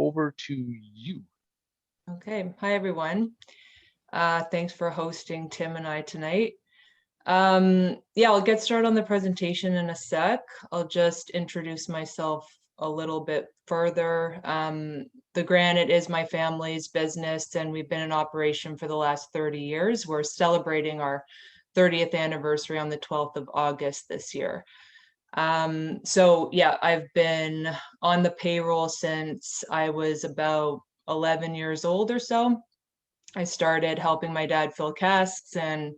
over to you. Okay. Hi, everyone. Thanks for hosting Tim and I tonight. Yeah, I'll get started on the presentation in a sec. I'll just introduce myself a little bit further. The Granite is my family's business, and we've been in operation for the last 30 years. We're celebrating our 30th anniversary on the 12th of August this year. So yeah, I've been on the payroll since I was about 11 years old or so. I started helping my dad fill casks and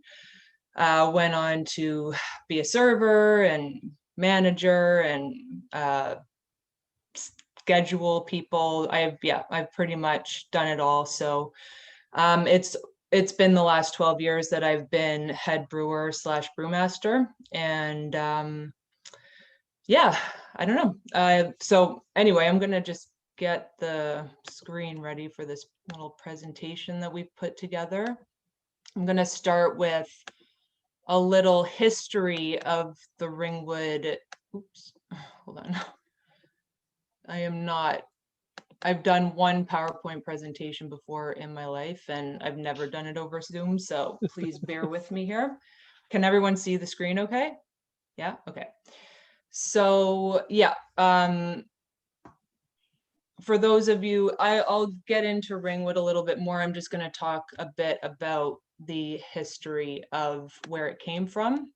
went on to be a server and manager and schedule people. I've pretty much done it all. So it's been the last 12 years that I've been head brewer / brewmaster. And yeah, I don't know. So anyway, I'm gonna just get the screen ready for this little presentation that we put together. I'm gonna start with a little history of the Ringwood. Oops, hold on. I've done one PowerPoint presentation before in my life, and I've never done it over Zoom, so please bear with me here. Can everyone see the screen okay? Yeah, okay. So yeah, for those of you, I'll get into Ringwood a little bit more. I'm just going to talk a bit about the history of where it came from.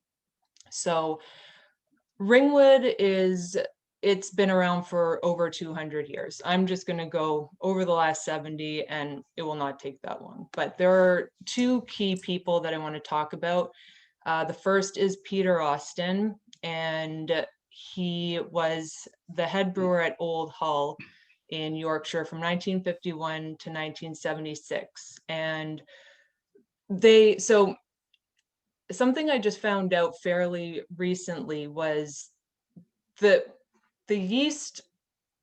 So Ringwood it's been around for over 200 years. I'm just going to go over the last 70, and it will not take that long. But there are two key people that I want to talk about. The first is Peter Austin, and he was the head brewer at Old Hull in Yorkshire from 1951 to 1976. And something I just found out fairly recently was that the yeast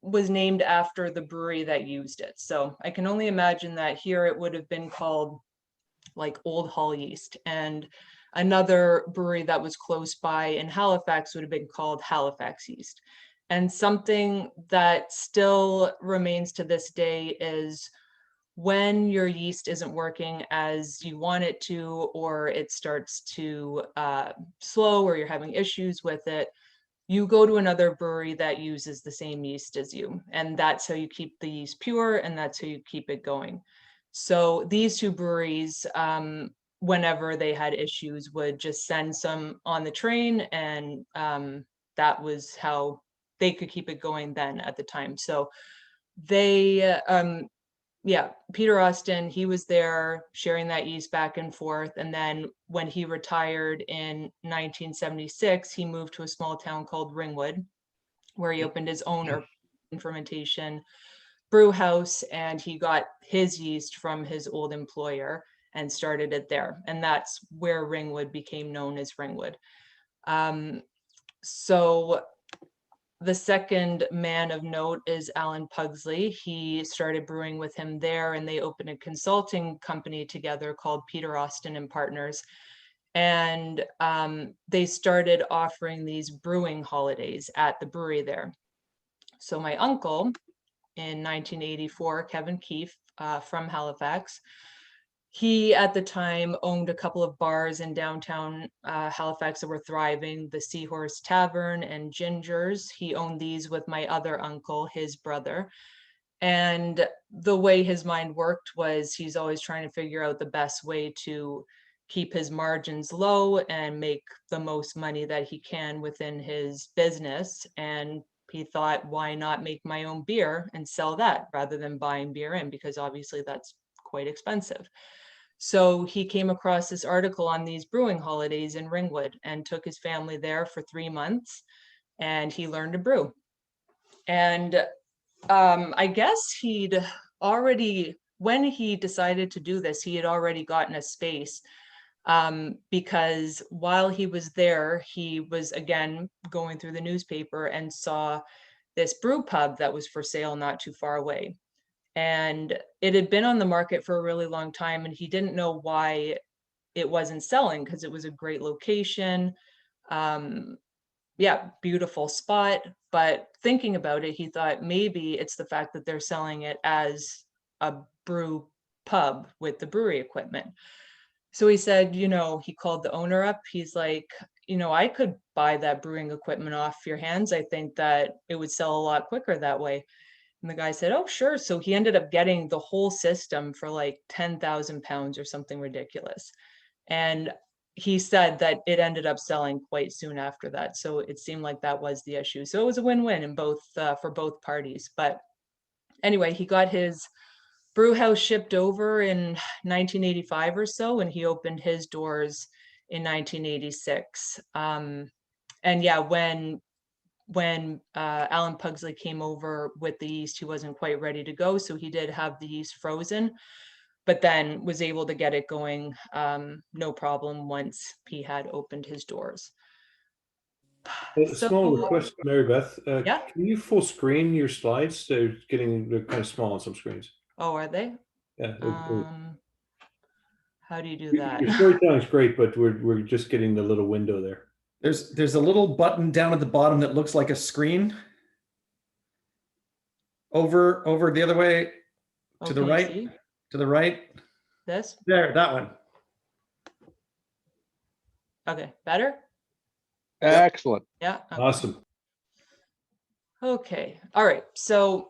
was named after the brewery that used it. So I can only imagine that here it would have been called like Old Hull Yeast, and another brewery that was close by in Halifax would have been called Halifax Yeast. And something that still remains to this day is when your yeast isn't working as you want it to, or it starts to slow, or you're having issues with it, you go to another brewery that uses the same yeast as you. And that's how you keep the yeast pure, and that's how you keep it going. So these two breweries, whenever they had issues, would just send some on the train, and that was how they could keep it going then at the time. So they, Peter Austin, he was there sharing that yeast back and forth. And then when he retired in 1976, he moved to a small town called Ringwood, where he opened his own fermentation brew house, and he got his yeast from his old employer and started it there. And that's where Ringwood became known as Ringwood. So the second man of note is Alan Pugsley. He started brewing with him there, and they opened a consulting company together called Peter Austin and Partners. And they started offering these brewing holidays at the brewery there. So my uncle in 1984, Kevin Keefe from Halifax, he at the time owned a couple of bars in downtown Halifax that were thriving, the Seahorse Tavern and Ginger's. He owned these with my other uncle, his brother. And the way his mind worked was he's always trying to figure out the best way to keep his margins low and make the most money that he can within his business. And he thought, why not make my own beer and sell that rather than buying beer in, because obviously that's quite expensive. So he came across this article on these brewing holidays in Ringwood and took his family there for 3 months, and he learned to brew. And I guess he'd already, when he decided to do this, he had already gotten a space, because while he was there, he was again going through the newspaper and saw this brew pub that was for sale not too far away. And it had been on the market for a really long time, and he didn't know why it wasn't selling, because it was a great location. yeah, beautiful spot. But thinking about it, he thought maybe it's the fact that they're selling it as a brew pub with the brewery equipment. So he said, he called the owner up. He's like, I could buy that brewing equipment off your hands. I think that it would sell a lot quicker that way. And the guy said, oh, sure. So he ended up getting the whole system for like 10,000 pounds or something ridiculous. And he said that it ended up selling quite soon after that. So it seemed like that was the issue. So it was a win-win in both for both parties. But anyway, he got his brew house shipped over in 1985 or so, and he opened his doors in 1986. And yeah, when Alan Pugsley came over with the yeast, he wasn't quite ready to go, so he did have the yeast frozen, but then was able to get it going no problem once he had opened his doors. A So small request, Mary Beth. yeah. Can you full screen your slides? They're kind of small on some screens. Oh, are they? Yeah. How do you do that? Your storytelling is great, but we're just getting the little window there. There's a little button down at the bottom that looks like a screen. Over the other way, to the right, see? to the right. This? There, that one. Okay, better? Excellent. Yeah. Okay. Awesome. Okay. All right. So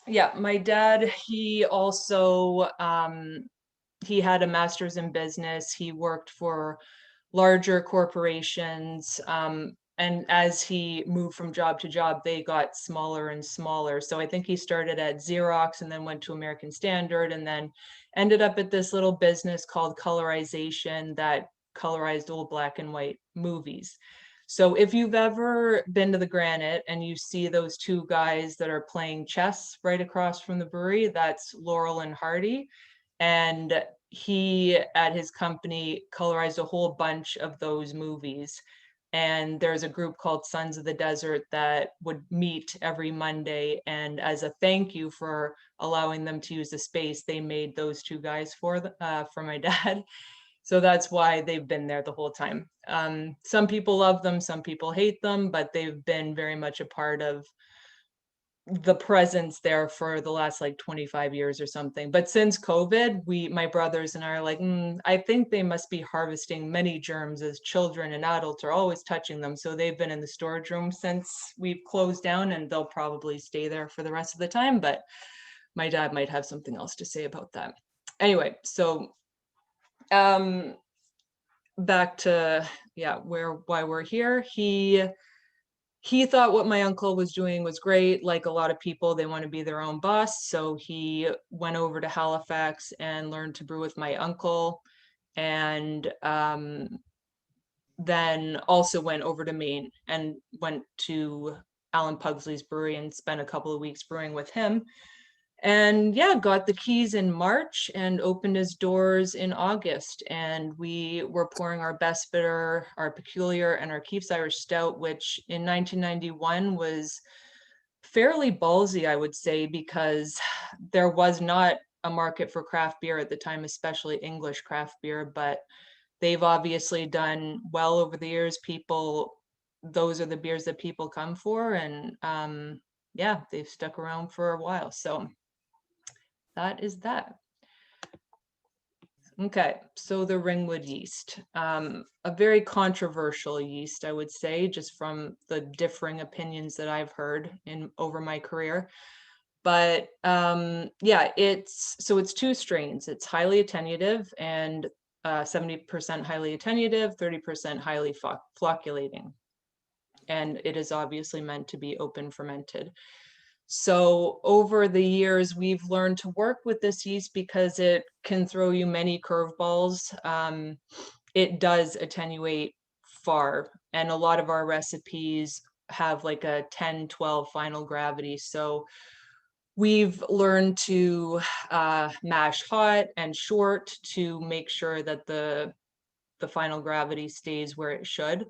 yeah, my dad, he also he had a master's in business. He worked for larger corporations. And as he moved from job to job, they got smaller and smaller. So I think he started at Xerox and then went to American Standard and then ended up at this little business called Colorization that colorized old black and white movies. So if you've ever been to the Granite and you see those two guys that are playing chess right across from the brewery, that's Laurel and Hardy. And he, at his company, colorized a whole bunch of those movies. And there's a group called Sons of the Desert that would meet every Monday. And as a thank you for allowing them to use the space, they made those two guys for my dad. So that's why they've been there the whole time. Some people love them, some people hate them, but they've been very much a part of the presence there for the last like 25 years or something. But since COVID, my brothers and I are like, I think they must be harvesting many germs as children and adults are always touching them. So they've been in the storage room since we've closed down and they'll probably stay there for the rest of the time. But my dad might have something else to say about that. Anyway, so back to why we're here. He thought what my uncle was doing was great. Like a lot of people, they want to be their own boss. So he went over to Halifax and learned to brew with my uncle, and then also went over to Maine and went to Alan Pugsley's brewery and spent a couple of weeks brewing with him. And yeah, got the keys in March and opened his doors in August. And we were pouring our best bitter, our peculiar, and our Keefe's Irish Stout, which in 1991 was fairly ballsy, I would say, because there was not a market for craft beer at the time, especially English craft beer. But they've obviously done well over the years. Those are the beers that people come for. And yeah, they've stuck around for a while. So that is that. Okay, so the Ringwood yeast, a very controversial yeast, I would say, just from the differing opinions that I've heard over my career. But yeah, it's two strains. It's highly attenuative and 70% highly attenuative, 30% highly flocculating. And it is obviously meant to be open fermented. So over the years, we've learned to work with this yeast because it can throw you many curveballs. It does attenuate far, and a lot of our recipes have like a 10, 12 final gravity. So we've learned to mash hot and short to make sure that the final gravity stays where it should,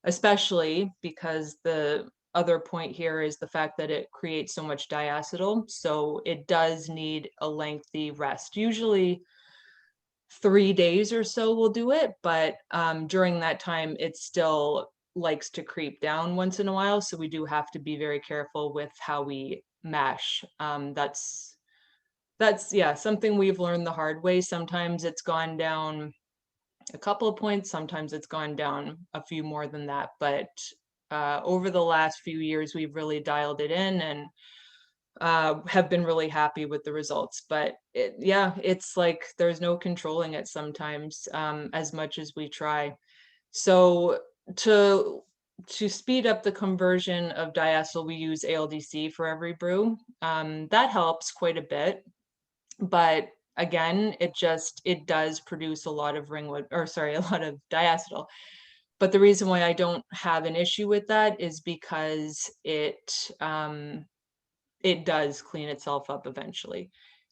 especially because the other point here is the fact that it creates so much diacetyl. So it does need a lengthy rest. Usually 3 days or so will do it, but during that time, it's still likes to creep down once in a while. So we do have to be very careful with how we mash. That's yeah, something we've learned the hard way. Sometimes it's gone down a couple of points, sometimes it's gone down a few more than that. But over the last few years, we've really dialed it in and have been really happy with the results. But yeah, it's like there's no controlling it sometimes, as much as we try. So to speed up the conversion of diacetyl, we use ALDC for every brew. That helps quite a bit, but again, it does produce a lot of ringwood, or sorry, a lot of diacetyl. But the reason why I don't have an issue with that is because it does clean itself up eventually.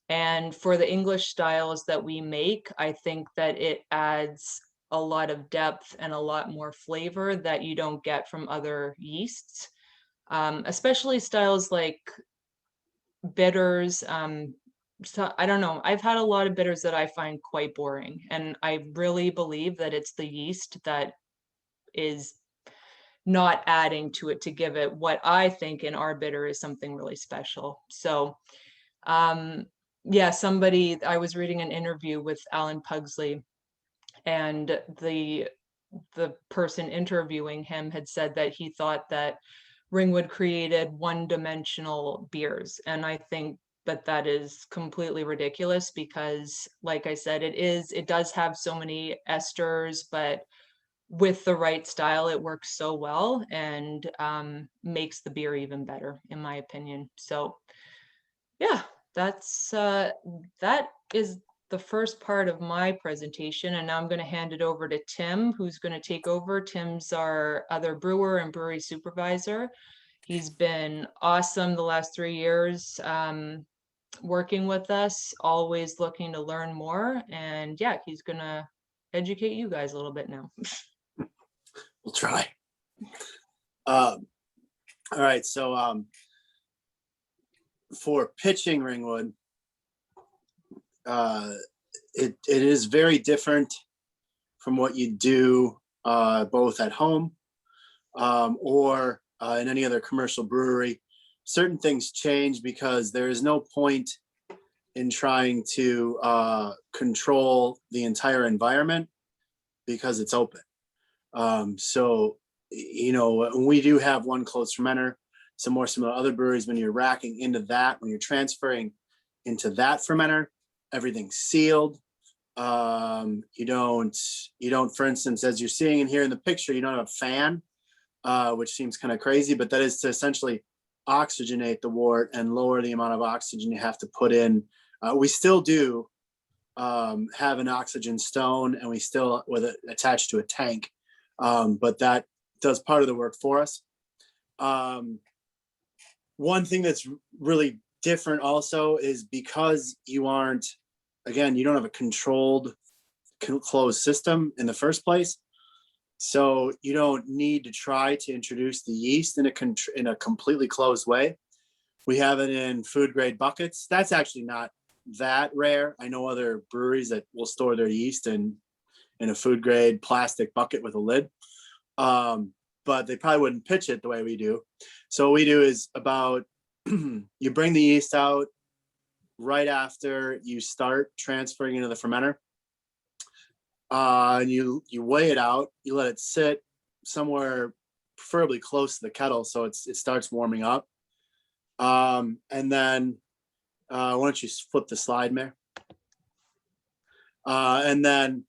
And for the English styles that we make, I think that it adds a lot of depth and a lot more flavor that you don't get from other yeasts, especially styles like bitters. So I don't know, I've had a lot of bitters that I find quite boring, and I really believe that it's the yeast that is not adding to it to give it what I think in our bitter is something really special. So yeah, I was reading an interview with Alan Pugsley, and the person interviewing him had said that he thought that Ringwood created one-dimensional beers, and I think that is completely ridiculous, because like I said, it does have so many esters, but with the right style, it works so well and makes the beer even better, in my opinion. So yeah, that is the first part of my presentation, and now I'm going to hand it over to Tim, who's going to take over. Tim's our other brewer and brewery supervisor. He's been awesome the last 3 years, working with us, always looking to learn more. And yeah, he's going to educate you guys a little bit now. We'll try. All right, so for pitching Ringwood, it is very different from what you do both at home or in any other commercial brewery. Certain things change because there is no point in trying to control the entire environment because it's open. So, you know, we do have one closed fermenter. Some of the other breweries, when you're racking into that, when you're transferring into that fermenter, everything's sealed. You don't, for instance, as you're seeing in here in the picture, you don't have a fan, which seems kind of crazy, but that is to essentially oxygenate the wort and lower the amount of oxygen you have to put in. We still do have an oxygen stone, and we still with it attached to a tank, but that does part of the work for us. One thing that's really different also is because you aren't, again, you don't have a controlled, closed system in the first place. So you don't need to try to introduce the yeast in a completely closed way. We have it in food grade buckets. That's actually not that rare. I know other breweries that will store their yeast in a food grade plastic bucket with a lid. But they probably wouldn't pitch it the way we do. So what we do is about, you bring the yeast out right after you start transferring into the fermenter. And you weigh it out, you let it sit somewhere preferably close to the kettle so it starts warming up. And then why don't you flip the slide, Mayor? And then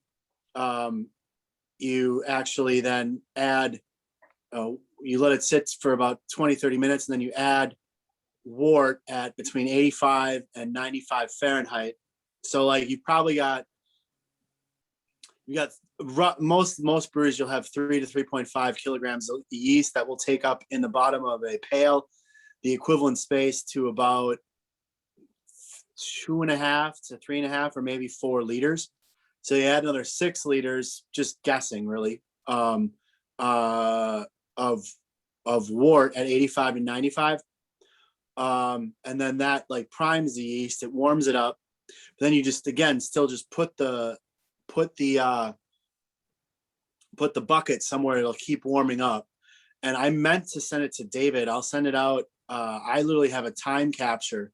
you actually then add, you let it sit for about 20-30 minutes, and then you add wort at between 85 and 95 Fahrenheit. So like you got most breweries, you'll have 3 to 3.5 kilograms of yeast that will take up in the bottom of a pail the equivalent space to about 2.5 to 3.5 or maybe 4 liters. So you add another 6 liters, just guessing really, of wort at 85 and 95. And then that like primes the yeast, it warms it up. But then you just, again, still just put the put the bucket somewhere it'll keep warming up. And I meant to send it to David. I'll send it out. I literally have a time capture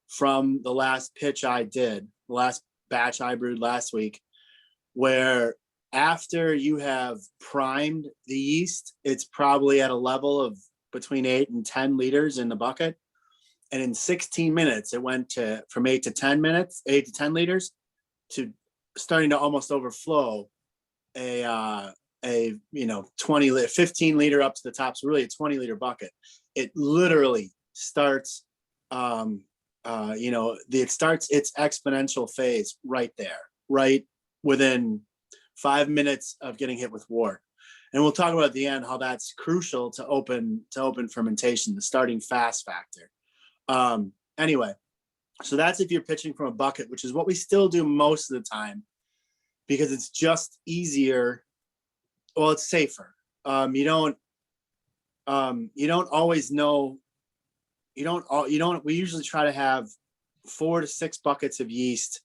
from the last pitch I did, the last batch I brewed last week, where after you have primed the yeast, it's probably at a level of between 8 and 10 liters in the bucket. And in 16 minutes, it went from 8 to 10 minutes, 8 to 10 liters, to starting to almost overflow a 20 15 liter up to the top. So really a 20-liter bucket. It literally starts, it starts its exponential phase right there, right within 5 minutes of getting hit with wort. And we'll talk about at the end how that's crucial to open fermentation, the starting fast factor. Anyway, so that's if you're pitching from a bucket, which is what we still do most of the time, because it's just easier. Well, it's safer. You don't always know. We usually try to have 4 to 6 buckets of yeast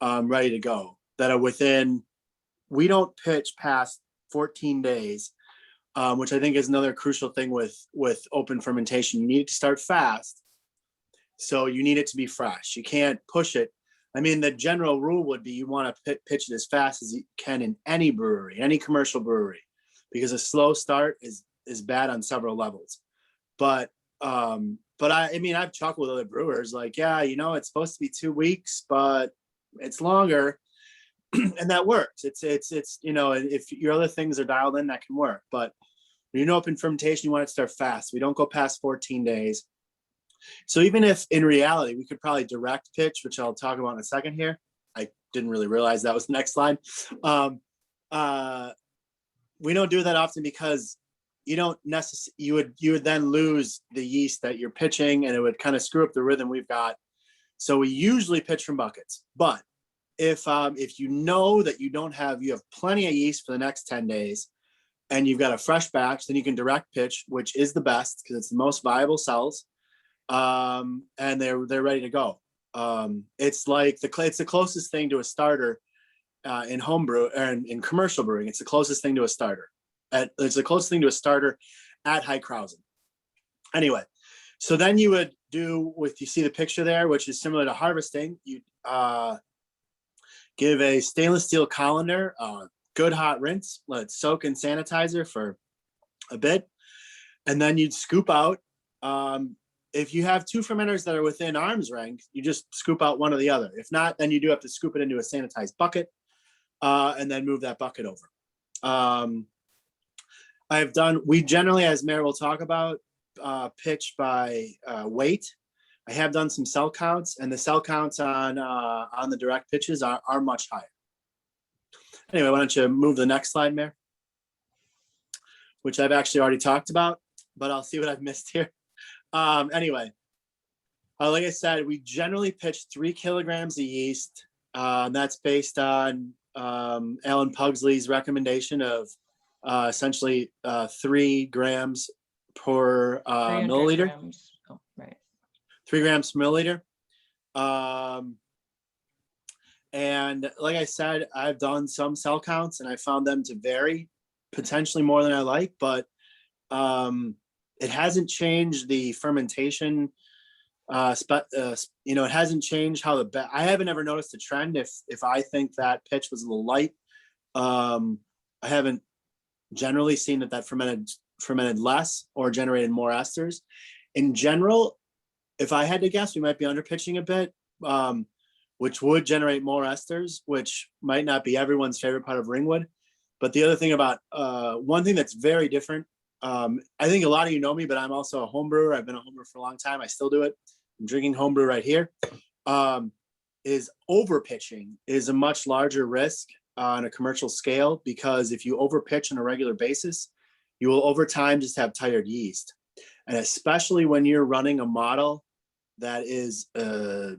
ready to go that are within. We don't pitch past 14 days, which I think is another crucial thing with open fermentation. You need it to start fast, so you need it to be fresh. You can't push it. I mean, the general rule would be you want to pitch it as fast as you can in any brewery, any commercial brewery, because a slow start is bad on several levels. But I mean, I've talked with other brewers like, yeah, it's supposed to be 2 weeks, but it's longer. And that works. It's if your other things are dialed in, that can work. But when you open fermentation, you want it to start fast. We don't go past 14 days. So even if in reality we could probably direct pitch, which I'll talk about in a second here. I didn't really realize that was the next slide. We don't do that often because you would then lose the yeast that you're pitching, and it would kind of screw up the rhythm we've got. So we usually pitch from buckets. But if you know that you have plenty of yeast for the next 10 days and you've got a fresh batch, then you can direct pitch, which is the best because it's the most viable cells. And they're ready to go. It's the closest thing to a starter in homebrew and in commercial brewing. It's the closest thing to a starter. It's the closest thing to a starter at Heikrausen. Anyway, so then you would do you see the picture there, which is similar to harvesting. You give a stainless steel colander good hot rinse, let it soak in sanitizer for a bit, and then you'd scoop out. If you have 2 fermenters that are within arm's length, you just scoop out one or the other. If not, then you do have to scoop it into a sanitized bucket and then move that bucket over. We generally, as Mary will talk about, pitch by weight. I have done some cell counts, and the cell counts on the direct pitches are much higher. Anyway, why don't you move the next slide, Mary? Which I've actually already talked about, but I'll see what I've missed here. Anyway, like I said, we generally pitch 3 kilograms of yeast. That's based on Alan Pugsley's recommendation of essentially 3 grams per milliliter. Grams. Oh, right. 3 grams per milliliter. And like I said, I've done some cell counts and I found them to vary potentially more than I like, but it hasn't changed the fermentation. It hasn't changed how I haven't ever noticed a trend. If I think that pitch was a little light, I haven't generally seen that fermented less or generated more esters. In general, if I had to guess, we might be underpitching a bit, which would generate more esters, which might not be everyone's favorite part of Ringwood. But the other thing about one thing that's very different, I think a lot of you know me, but I'm also a home brewer. I've been a home brewer for a long time. I still do it. I'm drinking homebrew right here. Is overpitching is a much larger risk on a commercial scale, because if you overpitch on a regular basis, you will over time just have tired yeast. And especially when you're running a model that is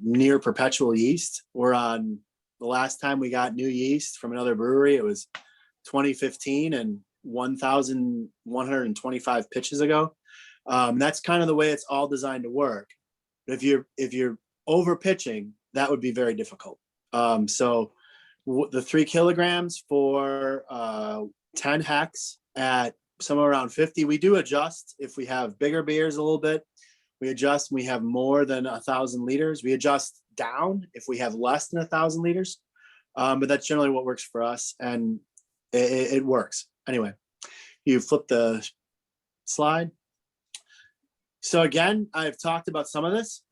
near perpetual yeast. We're on the last time we got new yeast from another brewery, it was 2015 and 1,125 pitches ago. That's kind of the way it's all designed to work. But if you're over pitching, that would be very difficult. So the 3 kilograms for 10 hex at somewhere around 50. We do adjust if we have bigger beers a little bit. We adjust when we have more than 1,000 liters. We adjust down if we have less than 1,000 liters. But that's generally what works for us, and it works. Anyway, you flip the slide. So again, I've talked about some of this.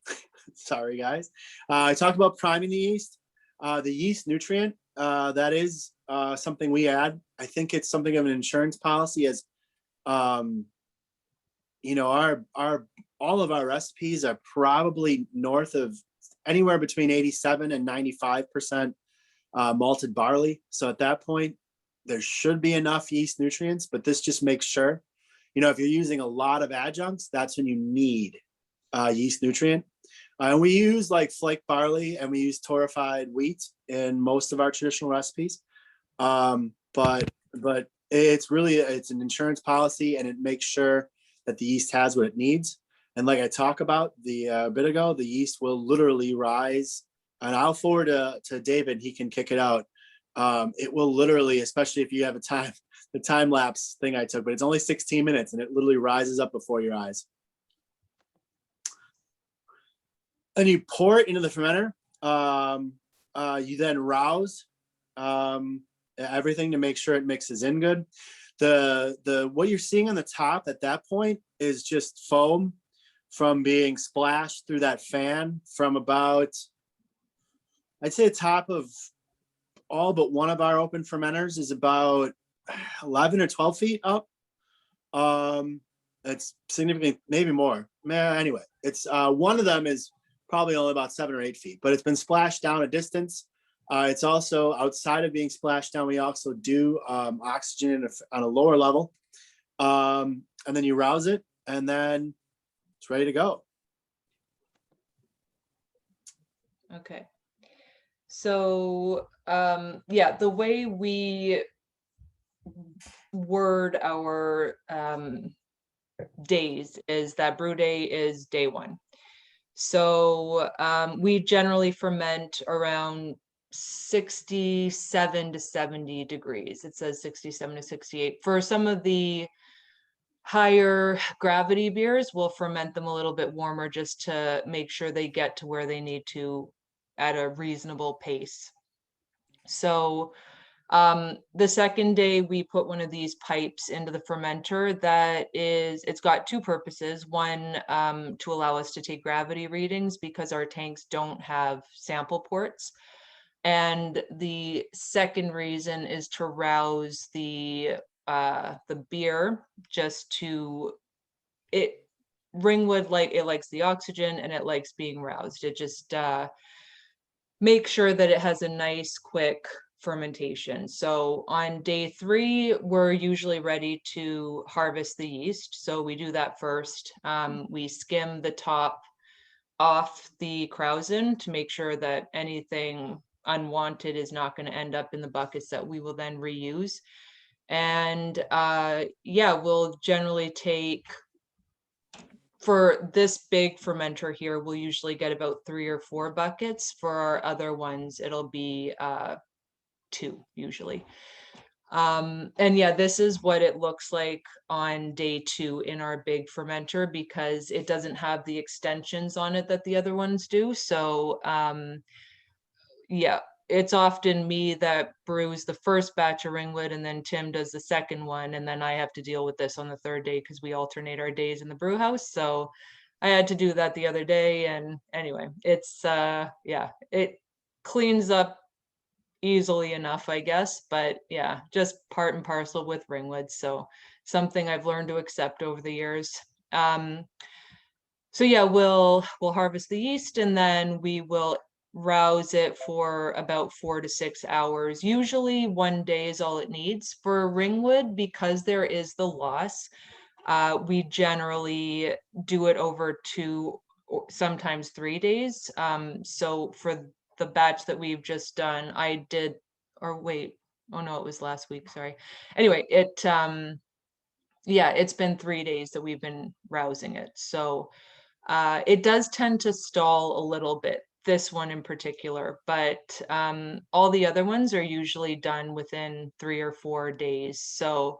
Sorry, guys. I talked about priming the yeast. The yeast nutrient, that is something we add. I think it's something of an insurance policy, as you know, all of our recipes are probably north of anywhere between 87 and 95% malted barley. So at that point, there should be enough yeast nutrients, but this just makes sure. You know, if you're using a lot of adjuncts, that's when you need yeast nutrient. And we use like flake barley, and we use torrefied wheat in most of our traditional recipes. But it's an insurance policy, and it makes sure that the yeast has what it needs. And like I talked about a bit ago, the yeast will literally rise. And I'll forward to David, he can kick it out. It will literally, especially if you have the time lapse thing I took, but it's only 16 minutes, and it literally rises up before your eyes. And you pour it into the fermenter. You then rouse everything to make sure it mixes in good. What you're seeing on the top at that point is just foam from being splashed through that fan from about, I'd say the top of all but one of our open fermenters is about 11 or 12 feet up. It's significantly, maybe more. Anyway, it's one of them is probably only about 7 or 8 feet, but it's been splashed down a distance. It's also outside of being splashed down. We also do oxygen on a lower level. And then you rouse it, and then it's ready to go. Okay. So, yeah, the way we word our days is that brew day is day 1. So we generally ferment around 67 to 70 degrees. It says 67 to 68. For some of the higher gravity beers, we'll ferment them a little bit warmer just to make sure they get to where they need to at a reasonable pace. So the second day we put one of these pipes into the fermenter. It's got 2 purposes. One, to allow us to take gravity readings because our tanks don't have sample ports. And the second reason is to rouse the beer, just to Ringwood, it likes the oxygen and it likes being roused. It just makes sure that it has a nice quick fermentation. So on day 3, we're usually ready to harvest the yeast. So we do that first. We skim the top off the krausen to make sure that anything unwanted is not going to end up in the buckets that we will then reuse. And yeah, we'll generally take, for this big fermenter here, we'll usually get about 3 or 4 buckets. For our other ones, it'll be 2 usually. And yeah, this is what it looks like on day 2 in our big fermenter, because it doesn't have the extensions on it that the other ones do. So yeah, it's often me that brews the first batch of Ringwood, and then Tim does the second one, and then I have to deal with this on the 3rd day because we alternate our days in the brew house. So I had to do that the other day, and anyway, it's yeah, it cleans up easily enough, I guess, but yeah, just part and parcel with Ringwood. So something I've learned to accept over the years. So yeah, we'll harvest the yeast, and then we will rouse it for about 4 to 6 hours. Usually 1 day is all it needs. For Ringwood, because there is the loss, we generally do it over 2 or sometimes 3 days. So for the batch that we've just done, I did, or wait, oh no, it was last week, sorry. Anyway, yeah, it's been 3 days that we've been rousing it. So it does tend to stall a little bit this one in particular, but all the other ones are usually done within 3 or 4 days. So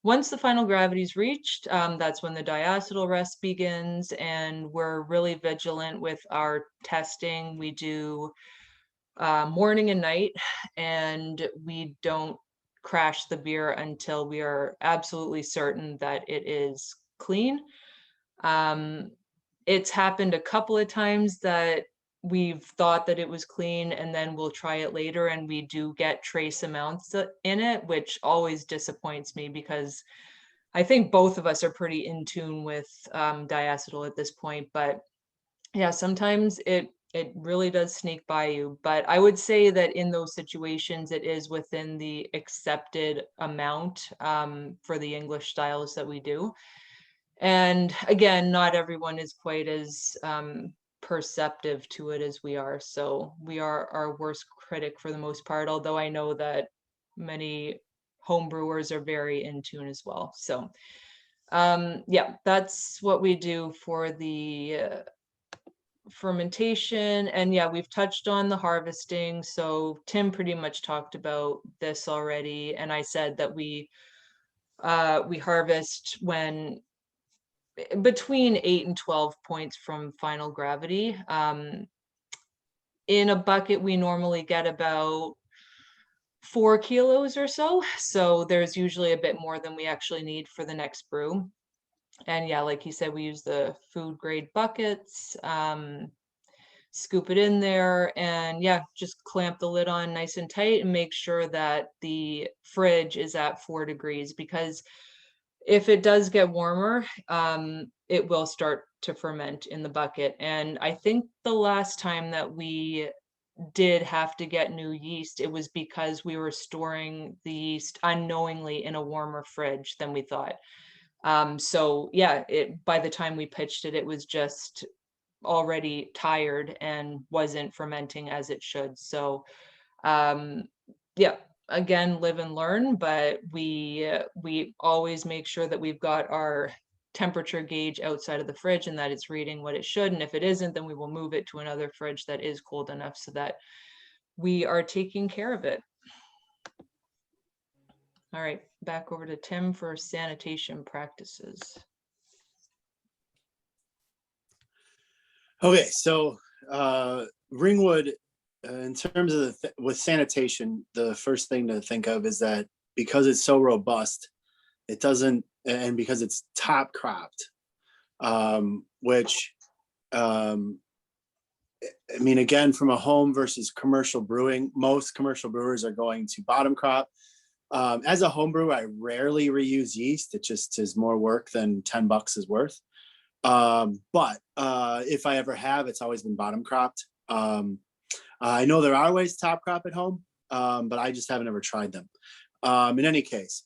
once the final gravity is reached, that's when the diacetyl rest begins, and we're really vigilant with our testing. We do morning and night, and we don't crash the beer until we are absolutely certain that it is clean. It's happened a couple of times that we've thought that it was clean, and then we'll try it later and we do get trace amounts in it, which always disappoints me, because I think both of us are pretty in tune with diacetyl at this point. But yeah, sometimes it really does sneak by you. But I would say that in those situations, it is within the accepted amount for the English styles that we do. And again, not everyone is quite as perceptive to it as we are. So we are our worst critic for the most part, although I know that many home brewers are very in tune as well. So yeah, that's what we do for the fermentation. And yeah, we've touched on the harvesting. So Tim pretty much talked about this already. And I said that we harvest when between 8 and 12 points from final gravity. In a bucket, we normally get about 4 kilos or so. So there's usually a bit more than we actually need for the next brew. And yeah, like he said, we use the food grade buckets, scoop it in there, and yeah, just clamp the lid on nice and tight and make sure that the fridge is at 4 degrees, because if it does get warmer, it will start to ferment in the bucket. And I think the last time that we did have to get new yeast, it was because we were storing the yeast unknowingly in a warmer fridge than we thought. So yeah, by the time we pitched it, it was just already tired and wasn't fermenting as it should. So yeah, again, live and learn, but we always make sure that we've got our temperature gauge outside of the fridge and that it's reading what it should. And if it isn't, then we will move it to another fridge that is cold enough so that we are taking care of it. All right, back over to Tim for sanitation practices. Okay, so Ringwood, in terms of with sanitation, the first thing to think of is that because it's so robust, it doesn't, and because it's top cropped, which, I mean, again, from a home versus commercial brewing, most commercial brewers are going to bottom crop. As a home brewer, I rarely reuse yeast. It just is more work than $10 is worth. But if I ever have, it's always been bottom cropped. I know there are ways to top crop at home, but I just haven't ever tried them. In any case,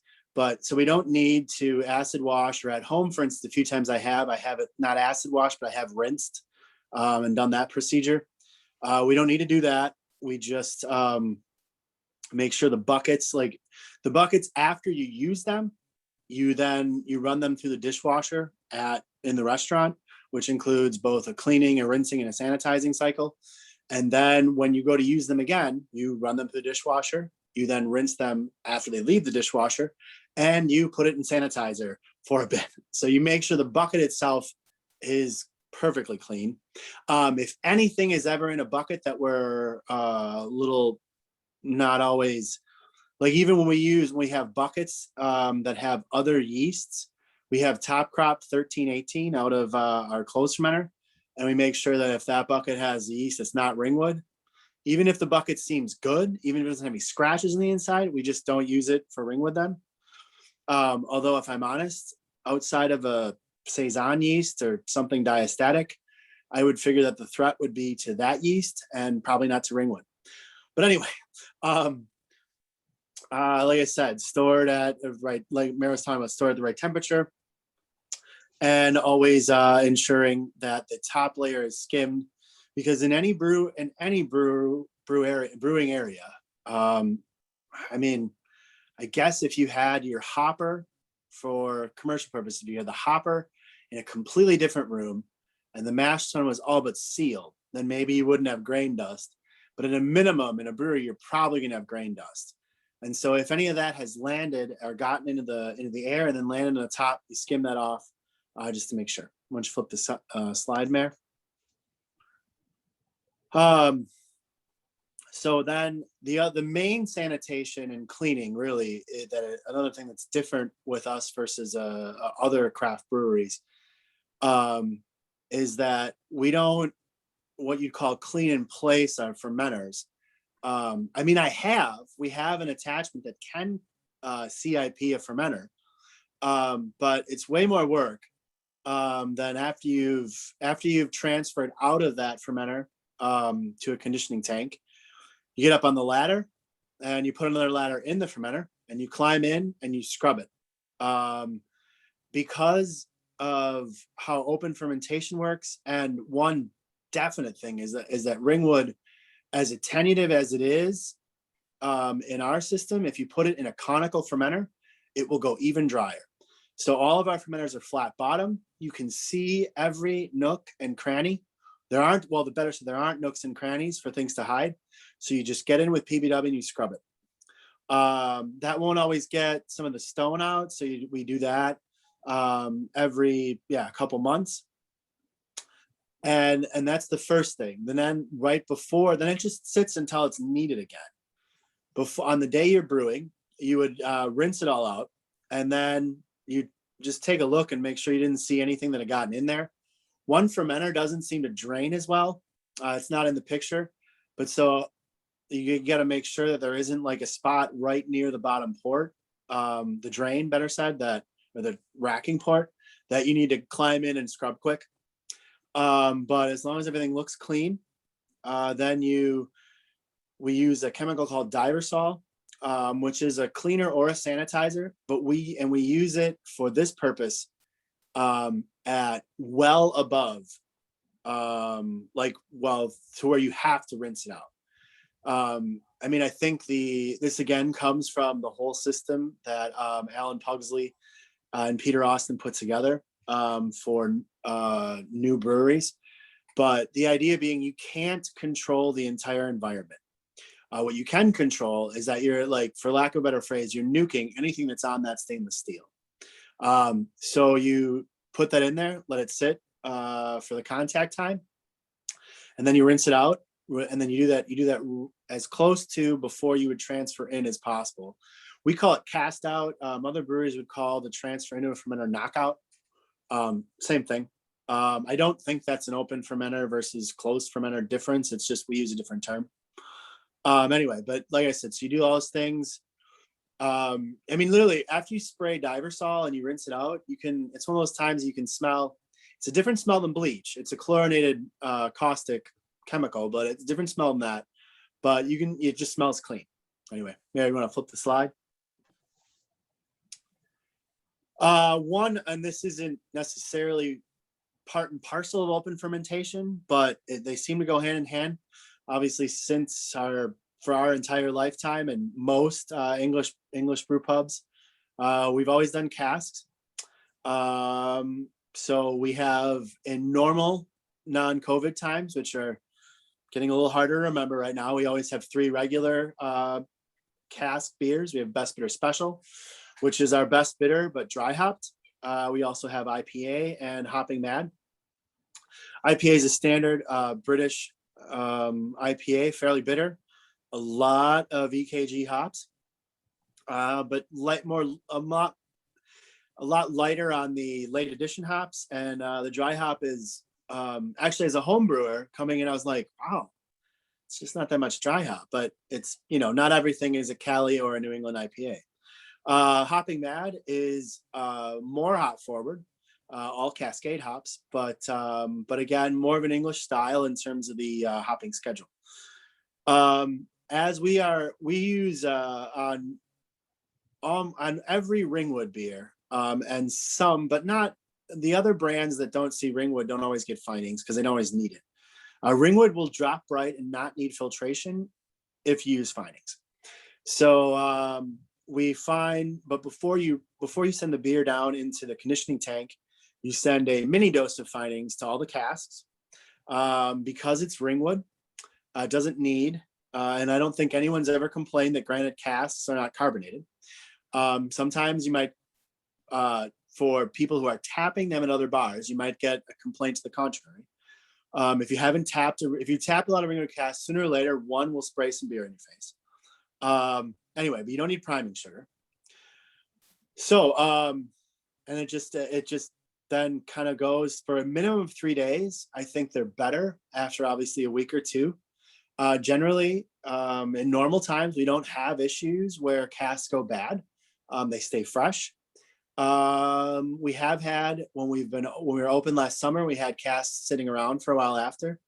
so we don't need to acid wash, or at home, for instance, a few times I have it not acid washed, but I have rinsed and done that procedure. We don't need to do that. We just make sure the buckets after you use them, you run them through the dishwasher in the restaurant, which includes both a cleaning, a rinsing, and a sanitizing cycle. And then when you go to use them again, you run them through the dishwasher. You then rinse them after they leave the dishwasher, and you put it in sanitizer for a bit. So you make sure the bucket itself is perfectly clean. If anything is ever in a bucket that we're little, not always, like even when we have buckets that have other yeasts, we have top crop 1318 out of our closed fermenter. And we make sure that if that bucket has yeast, it's not Ringwood. Even if the bucket seems good, even if it doesn't have any scratches on the inside, we just don't use it for Ringwood then. Although if I'm honest, outside of a Saison yeast or something diastatic, I would figure that the threat would be to that yeast and probably not to Ringwood. But anyway, like I said, stored at right, like Mary was talking about, stored at the right temperature, and always ensuring that the top layer is skimmed, because in any brewing area, I mean, I guess if you had your hopper for commercial purposes, if you had the hopper in a completely different room and the mash tun was all but sealed, then maybe you wouldn't have grain dust. But at a minimum, in a brewery, you're probably going to have grain dust. And so if any of that has landed or gotten into the air and then landed on the top, you skim that off just to make sure. Why don't you flip the slide, Mayor? So then the main sanitation and cleaning, really, another thing that's different with us versus other craft breweries, is that we don't what you'd call clean in place our fermenters. I mean, we have an attachment that can CIP a fermenter, but it's way more work than after you've transferred out of that fermenter to a conditioning tank. You get up on the ladder and you put another ladder in the fermenter and you climb in and you scrub it. Because of how open fermentation works, and one definite thing is that Ringwood, as attenuative as it is in our system, if you put it in a conical fermenter, it will go even drier. So all of our fermenters are flat bottom. You can see every nook and cranny. There aren't nooks and crannies for things to hide. So you just get in with PBW and you scrub it. That won't always get some of the stone out. So we do that every couple months. And that's the first thing. Then it just sits until it's needed again. On the day you're brewing, you would rinse it all out, and then you just take a look and make sure you didn't see anything that had gotten in there. One fermenter doesn't seem to drain as well. It's not in the picture, but so you got to make sure that there isn't like a spot right near the bottom port, the drain, better said, or the racking port, that you need to climb in and scrub quick. But as long as everything looks clean, then we use a chemical called Diversol, which is a cleaner or a sanitizer, but we use it for this purpose at well above, to where you have to rinse it out. I mean, I think this again comes from the whole system that Alan Pugsley and Peter Austin put together for new breweries. But the idea being, you can't control the entire environment. What you can control is that you're, like, for lack of a better phrase, you're nuking anything that's on that stainless steel. So you put that in there, let it sit for the contact time, and then you rinse it out. And then you do that as close to before you would transfer in as possible. We call it cast out. Other breweries would call the transfer into a fermenter knockout. Same thing. I don't think that's an open fermenter versus closed fermenter difference. It's just we use a different term. Anyway, but like I said, so you do all those things. I mean, literally, after you spray Diversol and you rinse it out, it's one of those times you can smell. It's a different smell than bleach. It's a chlorinated caustic chemical, but it's a different smell than that. But it just smells clean. Anyway, Mary, you want to flip the slide? And this isn't necessarily part and parcel of open fermentation, but they seem to go hand in hand. Obviously, for our entire lifetime and most English brew pubs, we've always done casks. So we have, in normal non-COVID times, which are getting a little harder to remember right now, we always have 3 regular cask beers. We have Best Bitter Special, which is our best bitter but dry hopped. We also have IPA and Hopping Mad. IPA is a standard British IPA, fairly bitter, a lot of EKG hops, but a lot lighter on the late addition hops. And the dry hop is actually, as a home brewer coming in, I was like, wow, it's just not that much dry hop, but it's, not everything is a Cali or a New England IPA. Hopping Mad is more hop forward, all Cascade hops, but again, more of an English style in terms of the hopping schedule. As we use on every Ringwood beer, and some, but not the other brands that don't see Ringwood don't always get findings because they don't always need it. Ringwood will drop bright and not need filtration if you use findings. So we find, but before you send the beer down into the conditioning tank, you send a mini dose of findings to all the casks. because it's Ringwood. It doesn't need, and I don't think anyone's ever complained that granite casks are not carbonated. Sometimes you might, for people who are tapping them in other bars, you might get a complaint to the contrary. If you haven't tapped, if you tap a lot of Ringwood casks, sooner or later, one will spray some beer in your face. Anyway, but you don't need priming sugar. So, and it just then kind of goes for a minimum of 3 days. I think they're better after obviously a week or two. Generally, in normal times, we don't have issues where casks go bad. They stay fresh. We have had, when we were open last summer, we had casks sitting around for a while after.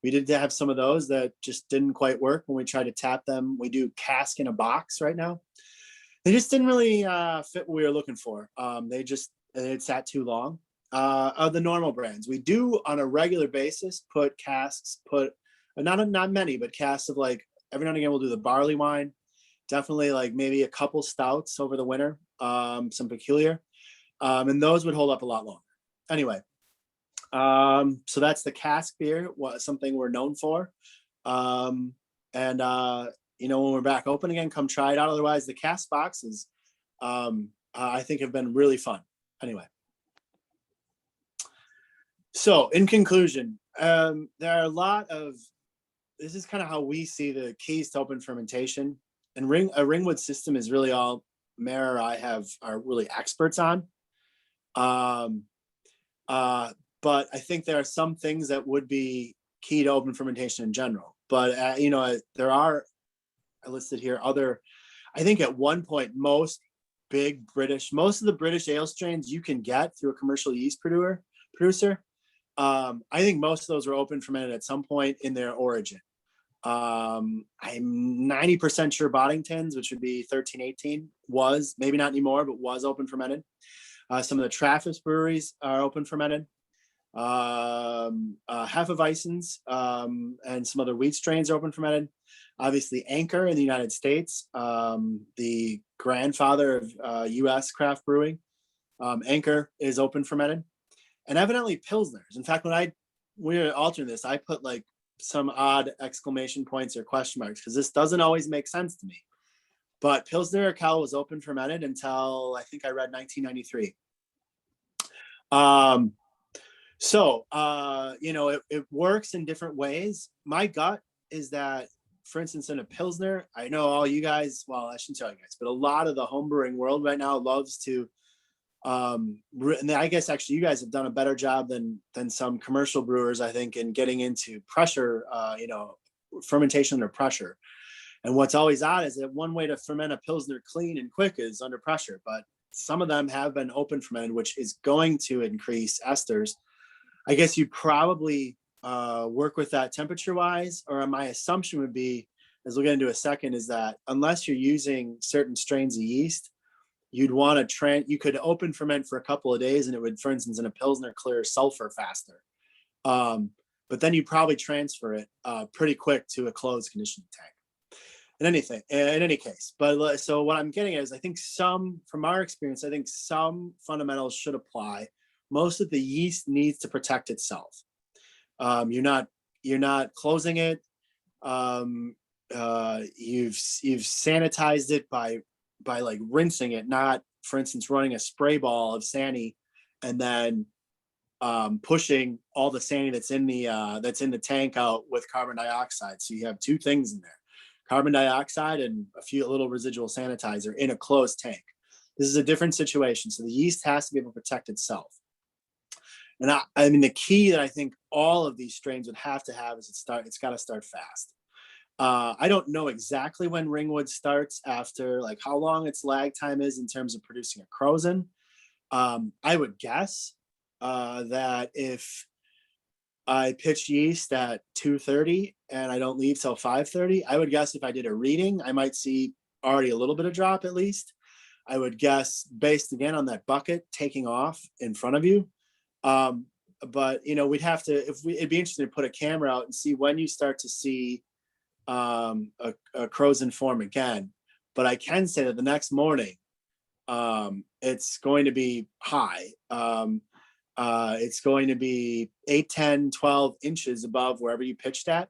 We did have some of those that just didn't quite work when we tried to tap them. We do cask in a box right now. They just didn't really fit what we were looking for. It sat too long. Of the normal brands, we do on a regular basis put casks, not many, but casks of like every now and again we'll do the barley wine. Definitely like maybe a couple stouts over the winter, some peculiar, and those would hold up a lot longer. Anyway, so that's the cask beer, something we're known for. When we're back open again, come try it out. Otherwise, the cask boxes, I think have been really fun. Anyway. So in conclusion, there are a lot of, this is kind of how we see the keys to open fermentation, and a Ringwood system is really all Mara or I are really experts on. But I think there are some things that would be key to open fermentation in general. But there are, I listed here, I think at one point most of the British ale strains you can get through a commercial yeast producer. I think most of those were open fermented at some point in their origin. I'm 90% sure Boddington's, which would be 1318, was, maybe not anymore, but was open fermented. Some of the Traffus breweries are open fermented. Hefeweizens and some other wheat strains are open fermented. Obviously, Anchor in the United States, the grandfather of U.S. craft brewing, Anchor is open fermented. And evidently Pilsners. In fact, when we were altering this, I put like some odd exclamation points or question marks because this doesn't always make sense to me. But Pilsner Urquell was open fermented until I think I read 1993. It works in different ways. My gut is that, for instance, in a Pilsner, I know all you guys, well, I shouldn't tell you guys, but a lot of the homebrewing world right now loves to, and I guess actually you guys have done a better job than some commercial brewers, I think, in getting into pressure, fermentation under pressure. And what's always odd is that one way to ferment a Pilsner clean and quick is under pressure, but some of them have been open fermented, which is going to increase esters. I guess you'd probably work with that temperature wise, or my assumption would be, as we'll get into a second, is that unless you're using certain strains of yeast, you'd want to you could open ferment for a couple of days and it would, for instance, in a Pilsner, clear sulfur faster. But then you'd probably transfer it pretty quick to a closed conditioning tank. In any case, but so what I'm getting at is I think from our experience, I think some fundamentals should apply. Most of the yeast needs to protect itself. You're not closing it. You've sanitized it by like rinsing it, not, for instance, running a spray ball of Sani and then pushing all the Sani that's in the tank out with carbon dioxide. So you have two things in there: carbon dioxide and a little residual sanitizer in a closed tank. This is a different situation. So the yeast has to be able to protect itself. And I mean, the key that I think all of these strains would have to have is it's got to start fast. I don't know exactly when Ringwood starts after, like how long its lag time is in terms of producing a Crozen. I would guess that if I pitch yeast at 2:30 and I don't leave till 5:30, I would guess if I did a reading, I might see already a little bit of drop at least. I would guess based again on that bucket taking off in front of you. But we'd have to, it'd be interesting to put a camera out and see when you start to see a Crozen form again. But I can say that the next morning, it's going to be high. It's going to be 8, 10, 12 inches above wherever you pitched at.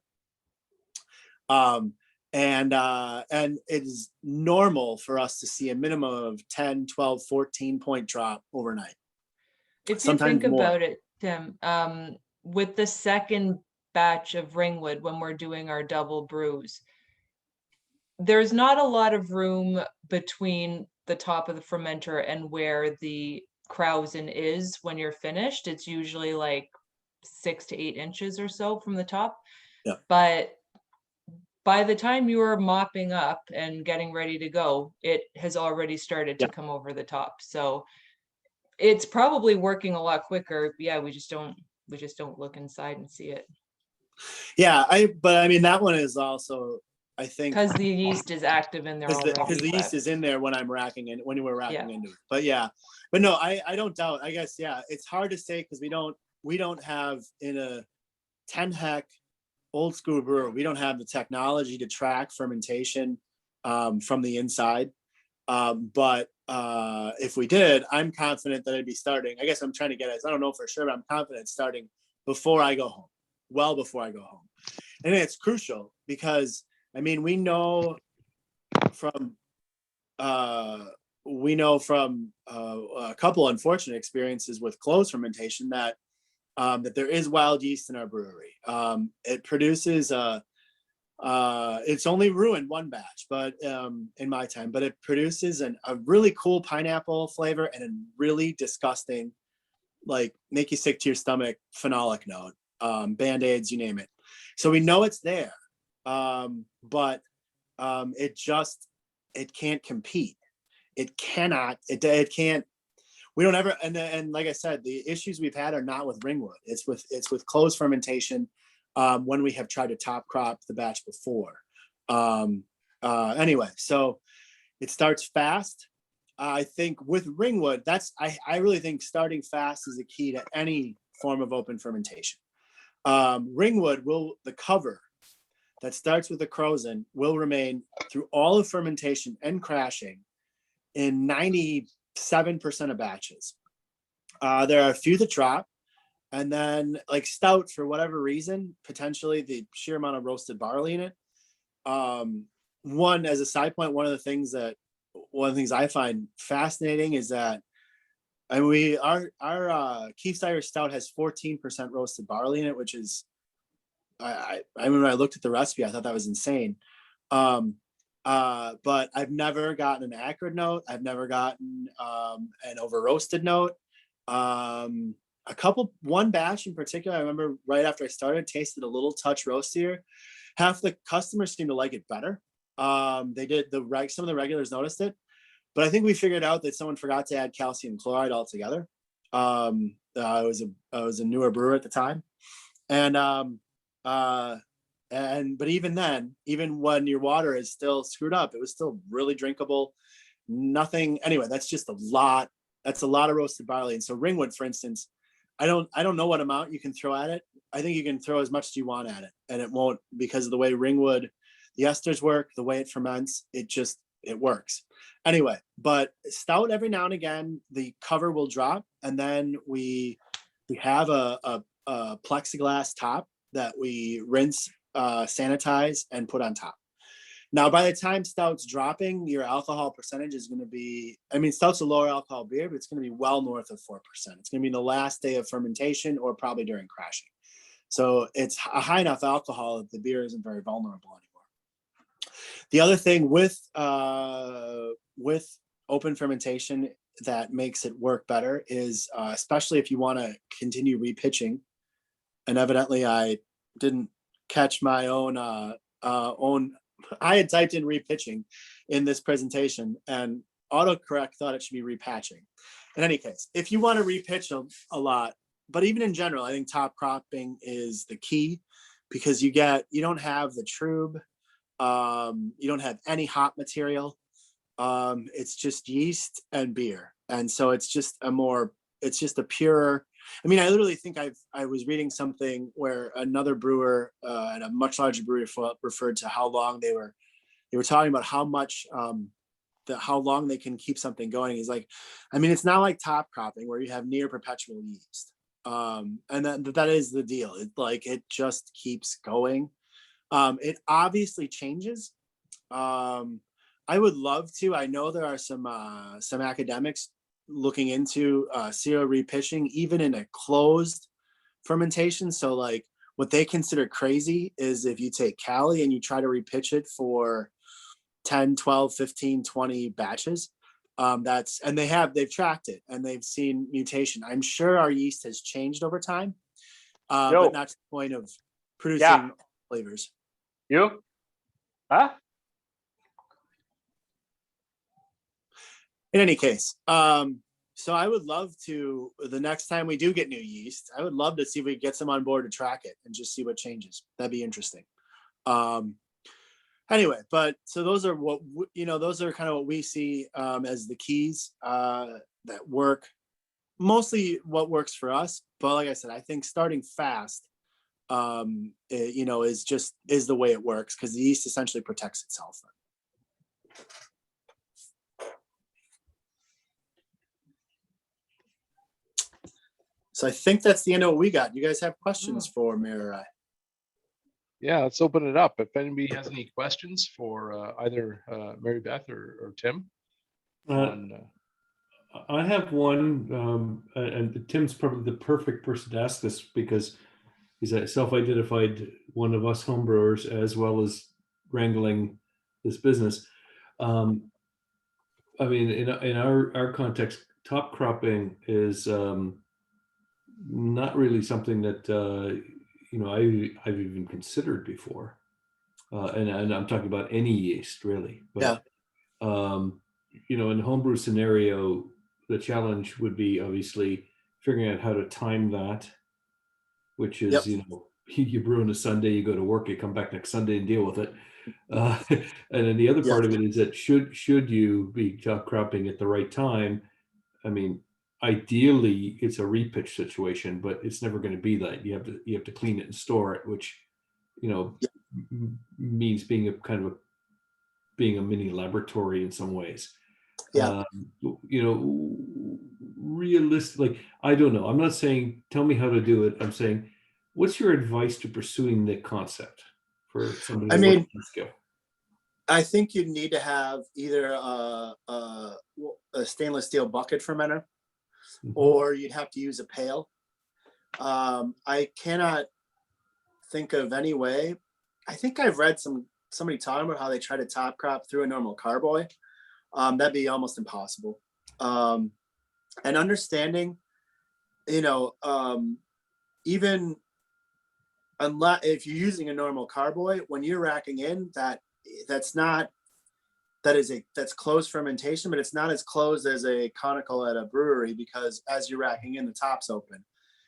And it is normal for us to see a minimum of 10, 12, 14 point drop overnight. If you Sometimes think more. about it, Tim, with the second batch of Ringwood, when we're doing our double brews, there's not a lot of room between the top of the fermenter and where the krausen is when you're finished. It's usually like 6 to 8 inches or so from the top. Yeah. But by the time you are mopping up and getting ready to go, it has already started to come over the top. So it's probably working a lot quicker. Yeah, we just don't look inside and see it. Yeah, but I mean, that one is also, I think, Because the yeast is active in there already. because the yeast but- is in there when I'm racking in, when we're racking Yeah. into it. But yeah, but no, I don't doubt. I guess, yeah, it's hard to say because we don't have in a 10 hec old school brewer, we don't have the technology to track fermentation from the inside. But if we did, I'm confident that I'd be starting. I guess I'm trying to get it. I don't know for sure, but I'm confident starting before I go home, well before I go home. And it's crucial because, I mean, we know from a couple unfortunate experiences with closed fermentation that there is wild yeast in our brewery. It produces it's only ruined one batch, but in my time, but it produces a really cool pineapple flavor and a really disgusting, like make you sick to your stomach phenolic note, Band-Aids, you name it. So we know it's there, but it can't compete. It cannot, it can't. We don't ever, and like I said, the issues we've had are not with Ringwood. It's with closed fermentation when we have tried to top crop the batch before. Anyway, so it starts fast. I think with Ringwood, I really think starting fast is the key to any form of open fermentation. Ringwood the cover that starts with the krausen will remain through all of fermentation and crashing in 97% of batches. There are a few that drop, and then like stout, for whatever reason, potentially the sheer amount of roasted barley in it. One, as a side point, one of the things I find fascinating is that, and our Keefe's Irish Stout has 14% roasted barley in it, which is, I remember I looked at the recipe, I thought that was insane. But I've never gotten an acrid note. I've never gotten an over roasted note. One batch in particular, I remember right after I started, tasted a little touch roastier. Half the customers seemed to like it better. They did some of the regulars noticed it, but I think we figured out that someone forgot to add calcium chloride altogether. I was a newer brewer at the time, but even then, even when your water is still screwed up, it was still really drinkable. Nothing. Anyway, that's just a lot. That's a lot of roasted barley. And so Ringwood, for instance, I don't know what amount you can throw at it. I think you can throw as much as you want at it, and it won't, because of the way Ringwood, the esters work, the way it ferments, it works. Anyway, but stout, every now and again, the cover will drop, and then we have a plexiglass top that we rinse, sanitize, and put on top. Now, by the time stout's dropping, your alcohol percentage is going to be, I mean, stout's a lower alcohol beer, but it's going to be well north of 4%. It's going to be in the last day of fermentation or probably during crashing. So it's a high enough alcohol that the beer isn't very vulnerable anymore. The other thing with open fermentation that makes it work better is, especially if you want to continue repitching, and evidently I didn't catch my own, I had typed in repitching in this presentation, and autocorrect thought it should be repatching. In any case, if you want to repitch a lot, but even in general, I think top cropping is the key, because you don't have the trub, you don't have any hop material. It's just yeast and beer. And so it's just a purer, I mean, I literally think I was reading something where another brewer at a much larger brewery referred to how long they were talking about how long they can keep something going. He's like, I mean, it's not like top cropping where you have near perpetual yeast. And that is the deal. It just keeps going. It obviously changes. I would love to. I know there are some academics looking into serial repitching, even in a closed fermentation. So like what they consider crazy is if you take Cali and you try to repitch it for 10, 12, 15, 20 batches. They've tracked it and they've seen mutation. I'm sure our yeast has changed over time, but not to the point of producing flavors. You? Huh? In any case, so I would love to, the next time we do get new yeast, I would love to see if we can get some on board to track it and just see what changes. That'd be interesting. Anyway, but so those are those are kind of what we see as the keys that work. Mostly what works for us. But like I said, I think starting fast, is the way it works because the yeast essentially protects itself. So I think that's the end of what we got. You guys have questions for Mary or I? Yeah, let's open it up. If anybody has any questions for either Mary Beth or Tim. I have one, and Tim's probably the perfect person to ask this because he's a self-identified one of us homebrewers as well as wrangling this business. I mean, in our context, top cropping is not really something that I've even considered before, and I'm talking about any yeast really. But in the homebrew scenario, the challenge would be obviously figuring out how to time that, which is you brew on a Sunday, you go to work, you come back next Sunday and deal with it. And then the other part of it is that should you be top cropping at the right time, I mean, ideally it's a repitch situation, but it's never going to be that. You have to clean it and store it, which means being a mini laboratory in some ways. Realistically, I don't know. I'm not saying tell me how to do it. I'm saying, what's your advice to pursuing the concept for somebody with skill? I think you need to have either a stainless steel bucket fermenter, or you'd have to use a pail. I cannot think of any way. I think I've read somebody talking about how they try to top crop through a normal carboy. That'd be almost impossible. And understanding, even unless if you're using a normal carboy, when you're racking in, that's closed fermentation, but it's not as closed as a conical at a brewery, because as you're racking in, the top's open.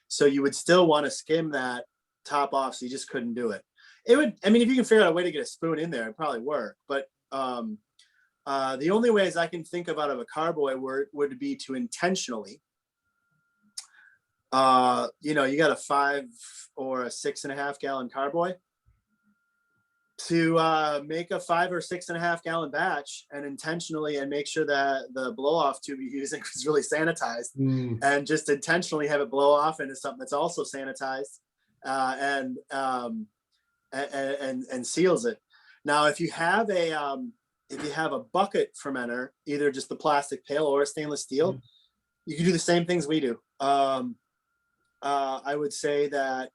So you would still want to skim that top off, so you just couldn't do it. It would, I mean, if you can figure out a way to get a spoon in there, it'd probably work. But the only ways I can think of out of a carboy would be to intentionally, you got a 5 or a 6.5 gallon carboy, to make a 5 or 6.5 gallon batch and intentionally, and make sure that the blow off tube you're using is really sanitized, and just intentionally have it blow off into something that's also sanitized, and seals it. Now, if you have a bucket fermenter, either just the plastic pail or a stainless steel, you can do the same things we do. I would say that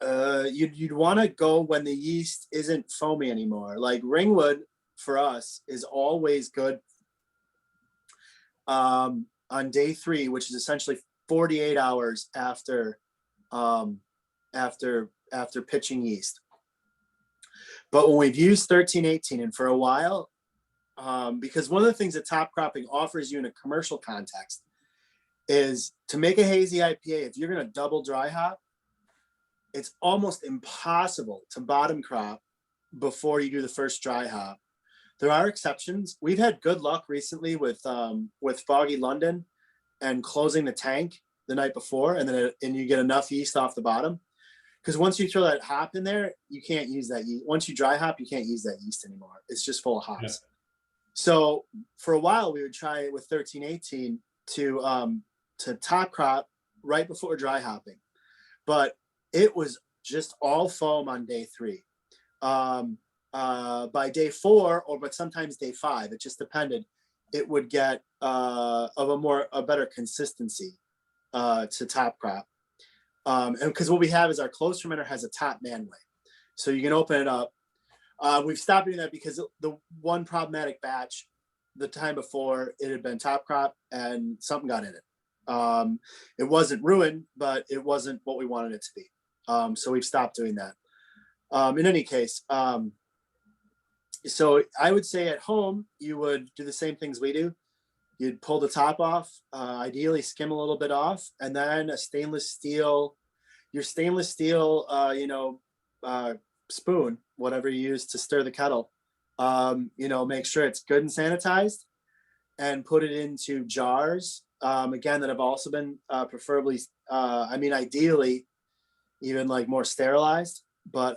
if you'd want to go when the yeast isn't foamy anymore. Like Ringwood for us is always good on day 3, which is essentially 48 hours after pitching yeast. But when we've used 1318, and for a while, because one of the things that top cropping offers you in a commercial context is to make a hazy IPA. If you're going to double dry hop, it's almost impossible to bottom crop before you do the first dry hop. There are exceptions. We've had good luck recently with Foggy London and closing the tank the night before, and you get enough yeast off the bottom. Because once you throw that hop in there, you can't use that yeast. Once you dry hop, you can't use that yeast anymore. It's just full of hops. Yeah. So for a while, we would try it with 1318 to top crop right before dry hopping, but it was just all foam on day 3. By day 4, but sometimes day 5, it just depended. It would get of a better consistency to top crop. And because what we have is our closed fermenter has a top manway, so you can open it up. We've stopped doing that because the one problematic batch, the time before, it had been top crop and something got in it. It wasn't ruined, but it wasn't what we wanted it to be. So we've stopped doing that. In any case, so I would say at home, you would do the same things we do. You'd pull the top off, ideally skim a little bit off, and then your stainless steel, spoon, whatever you use to stir the kettle, make sure it's good and sanitized, and put it into jars, again, that have also been preferably, ideally, even like more sterilized, but,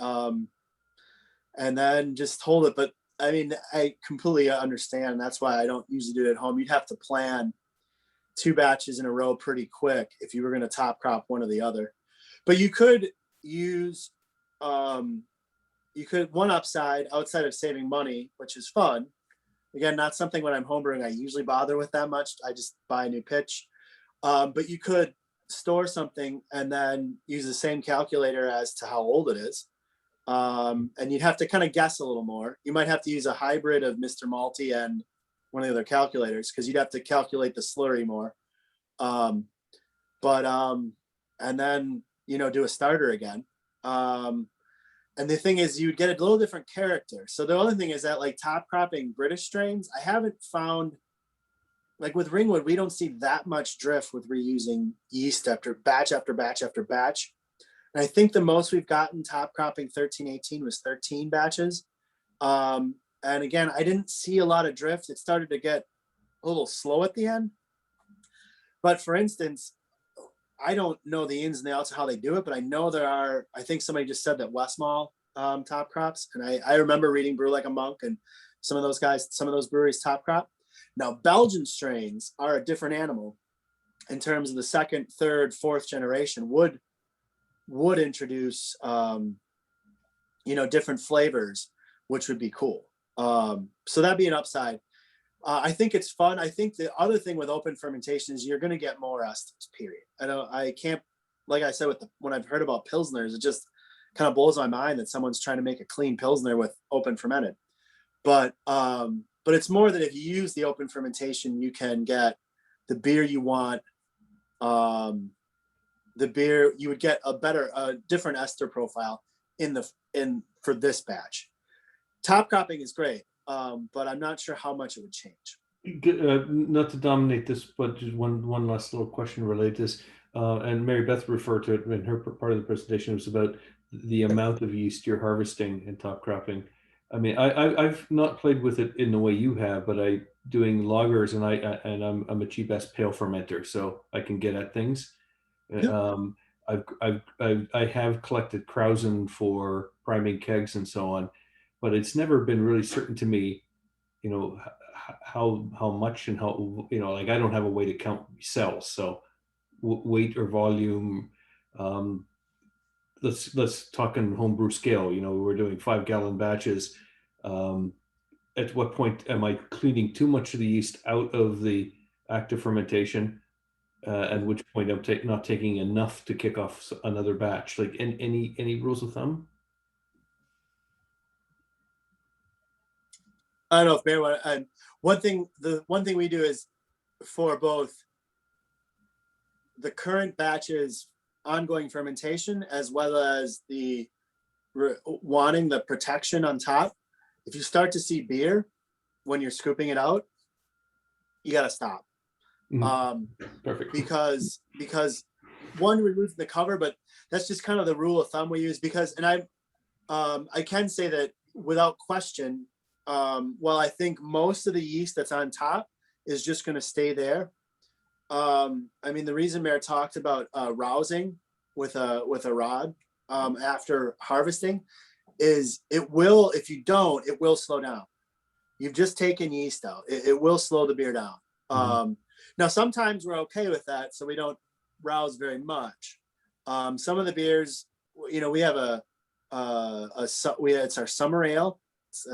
and then just hold it. But I completely understand. That's why I don't usually do it at home. You'd have to plan 2 batches in a row pretty quick if you were going to top crop one or the other. But you could use, one upside outside of saving money, which is fun. Again, not something when I'm homebrewing I usually bother with that much. I just buy a new pitch. But you could store something and then use the same calculator as to how old it is. And you'd have to kind of guess a little more. You might have to use a hybrid of Mr. Malty and one of the other calculators, because you'd have to calculate the slurry more. And then, do a starter again. And the thing is, you'd get a little different character. So the other thing is that, like, top cropping British strains, I haven't found, like with Ringwood, we don't see that much drift with reusing yeast after batch after batch after batch. And I think the most we've gotten top cropping 1318 was 13 batches. And again, I didn't see a lot of drift. It started to get a little slow at the end. But for instance, I don't know the ins and the outs of how they do it, but I know I think somebody just said that Westmalle top crops. And I remember reading Brew Like a Monk, and some of those breweries top crop. Now, Belgian strains are a different animal in terms of the 2nd, 3rd, 4th generation would introduce, different flavors, which would be cool. So that'd be an upside. I think it's fun. I think the other thing with open fermentation is you're going to get more esters, period. I can't, like I said, when I've heard about Pilsners, it just kind of blows my mind that someone's trying to make a clean Pilsner with open fermented. But it's more that if you use the open fermentation, you can get the beer you want. The beer, you would get a different ester profile for this batch. Top cropping is great, but I'm not sure how much it would change. Not to dominate this, but just one last little question related to this. And Mary Beth referred to it in her part of the presentation. It was about the amount of yeast you're harvesting in top cropping. I've not played with it in the way you have, but I doing lagers, and I'm a cheap ass pale fermenter, so I can get at things. Yeah. I have collected Krausen for priming kegs and so on, but it's never been really certain to me, how much and how, like I don't have a way to count cells, so weight or volume. Let's talk in homebrew scale. We're doing 5-gallon batches. At what point am I cleaning too much of the yeast out of the active fermentation? At which point I'm not taking enough to kick off another batch. Like any rules of thumb? I don't know if Mary, the one thing we do is for both the current batches ongoing fermentation as well as the wanting the protection on top. If you start to see beer when you're scooping it out, you got to stop. Perfect. Because one, we lose the cover, but that's just kind of the rule of thumb we use. I can say that without question, while I think most of the yeast that's on top is just going to stay there. The reason Mayor talked about rousing with a rod after harvesting is if you don't, it will slow down. You've just taken yeast out. It will slow the beer down. Now, sometimes we're okay with that, so we don't rouse very much. Some of the beers, we have it's our summer ale. It's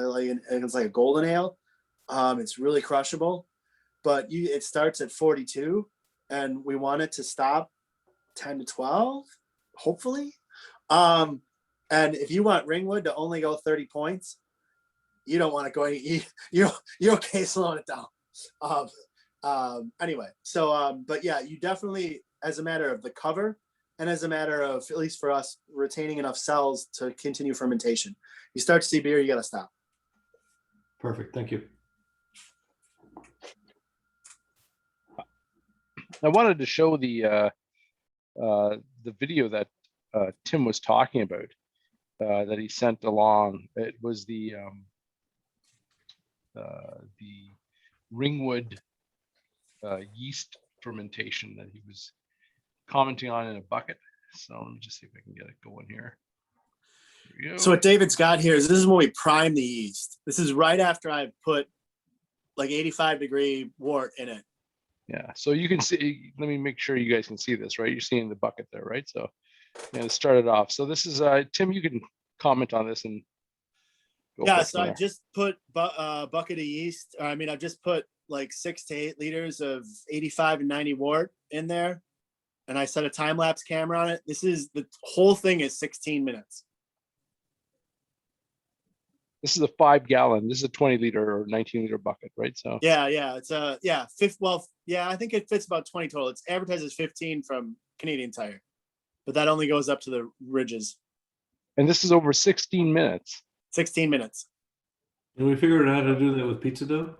like a golden ale. It's really crushable, but it starts at 42, and we want it to stop 10 to 12, hopefully. And if you want Ringwood to only go 30 points, you don't want to go. You're okay slowing it down. Anyway, so but yeah, you definitely, as a matter of the cover, and as a matter of, at least for us, retaining enough cells to continue fermentation. You start to see beer, you got to stop. Perfect. Thank you. I wanted to show the video that Tim was talking about that he sent along. It was the Ringwood yeast fermentation that he was commenting on in a bucket. So let me just see if I can get it going here. There we go. So what David's got here is, this is when we prime the yeast. This is right after I put like 85-degree wort in it. Yeah, so you can see, let me make sure you guys can see this, right? You're seeing the bucket there, right? So it started off. So this is, Tim, you can comment on this and go. Yeah, so I just put a bucket of yeast. I've just put like 6 to 8 liters of 85 and 90 wort in there. And I set a time-lapse camera on it. The whole thing is 16 minutes. This is a 5-gallon. This is a 20-liter or 19-liter bucket, right? So yeah, it's I think it fits about 20 total. It's advertised as 15 from Canadian Tire, but that only goes up to the ridges. And this is over 16 minutes. 16 minutes. And we figured out how to do that with pizza dough.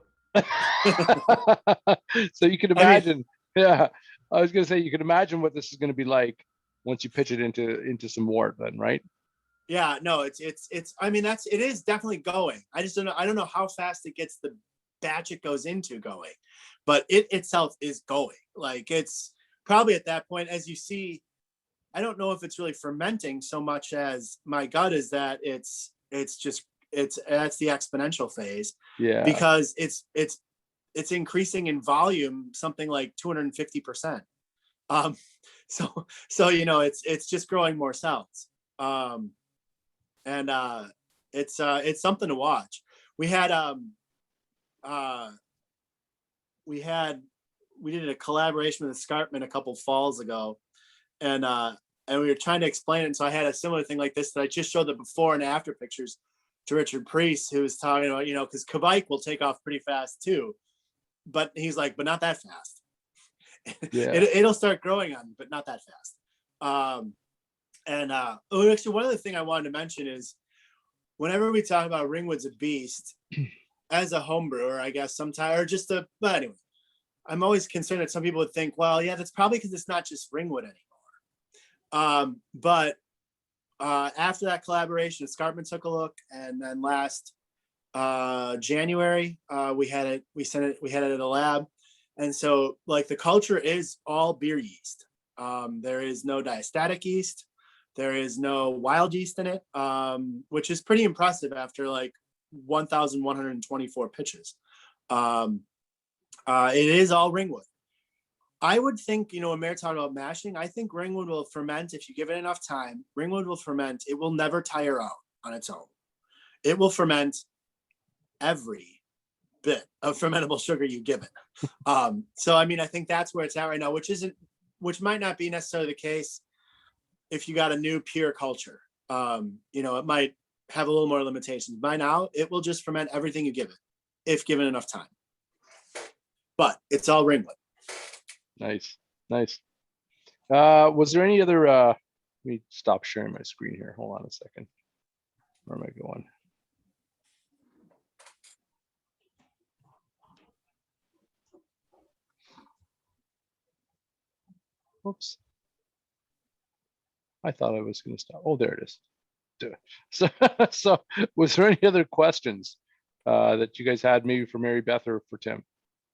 So you can imagine, I was going to say, you can imagine what this is going to be like once you pitch it into some wort then, right? Yeah, no, it is definitely going. I don't know how fast it gets the batch it goes into going, but it itself is going. Like, it's probably at that point, as you see, I don't know if it's really fermenting so much as my gut is that that's the exponential phase. Yeah. Because it's increasing in volume, something like 250%. So it's just growing more cells. And it's something to watch. We did a collaboration with Escarpment a couple falls ago, and we were trying to explain it. And so I had a similar thing like this that I just showed the before and after pictures to Richard Priest, who was talking about, because Kvike will take off pretty fast too, but he's like, but not that fast. Yeah. It'll start growing on, but not that fast. Actually, one other thing I wanted to mention is, whenever we talk about Ringwood's a beast, as a home brewer, I guess sometimes, but anyway, I'm always concerned that some people would think, well, yeah, that's probably because it's not just Ringwood anymore. But after that collaboration, Escarpment took a look, and then last January, we had it at a lab. And so, like, the culture is all beer yeast. There is no diastatic yeast. There is no wild yeast in it, which is pretty impressive after like 1,124 pitches. It is all Ringwood. I would think, when Mayor talked about mashing, I think Ringwood will ferment if you give it enough time. Ringwood will ferment. It will never tire out on its own. It will ferment every bit of fermentable sugar you give it. So, I think that's where it's at right now, which might not be necessarily the case if you got a new pure culture. It might have a little more limitations. By now, it will just ferment everything you give it, if given enough time. But it's all Ringwood. Nice. Was there any other, let me stop sharing my screen here. Hold on a second. Where am I going? Oops. I thought I was going to stop. Oh, there it is. So was there any other questions that you guys had, maybe for Mary Beth or for Tim?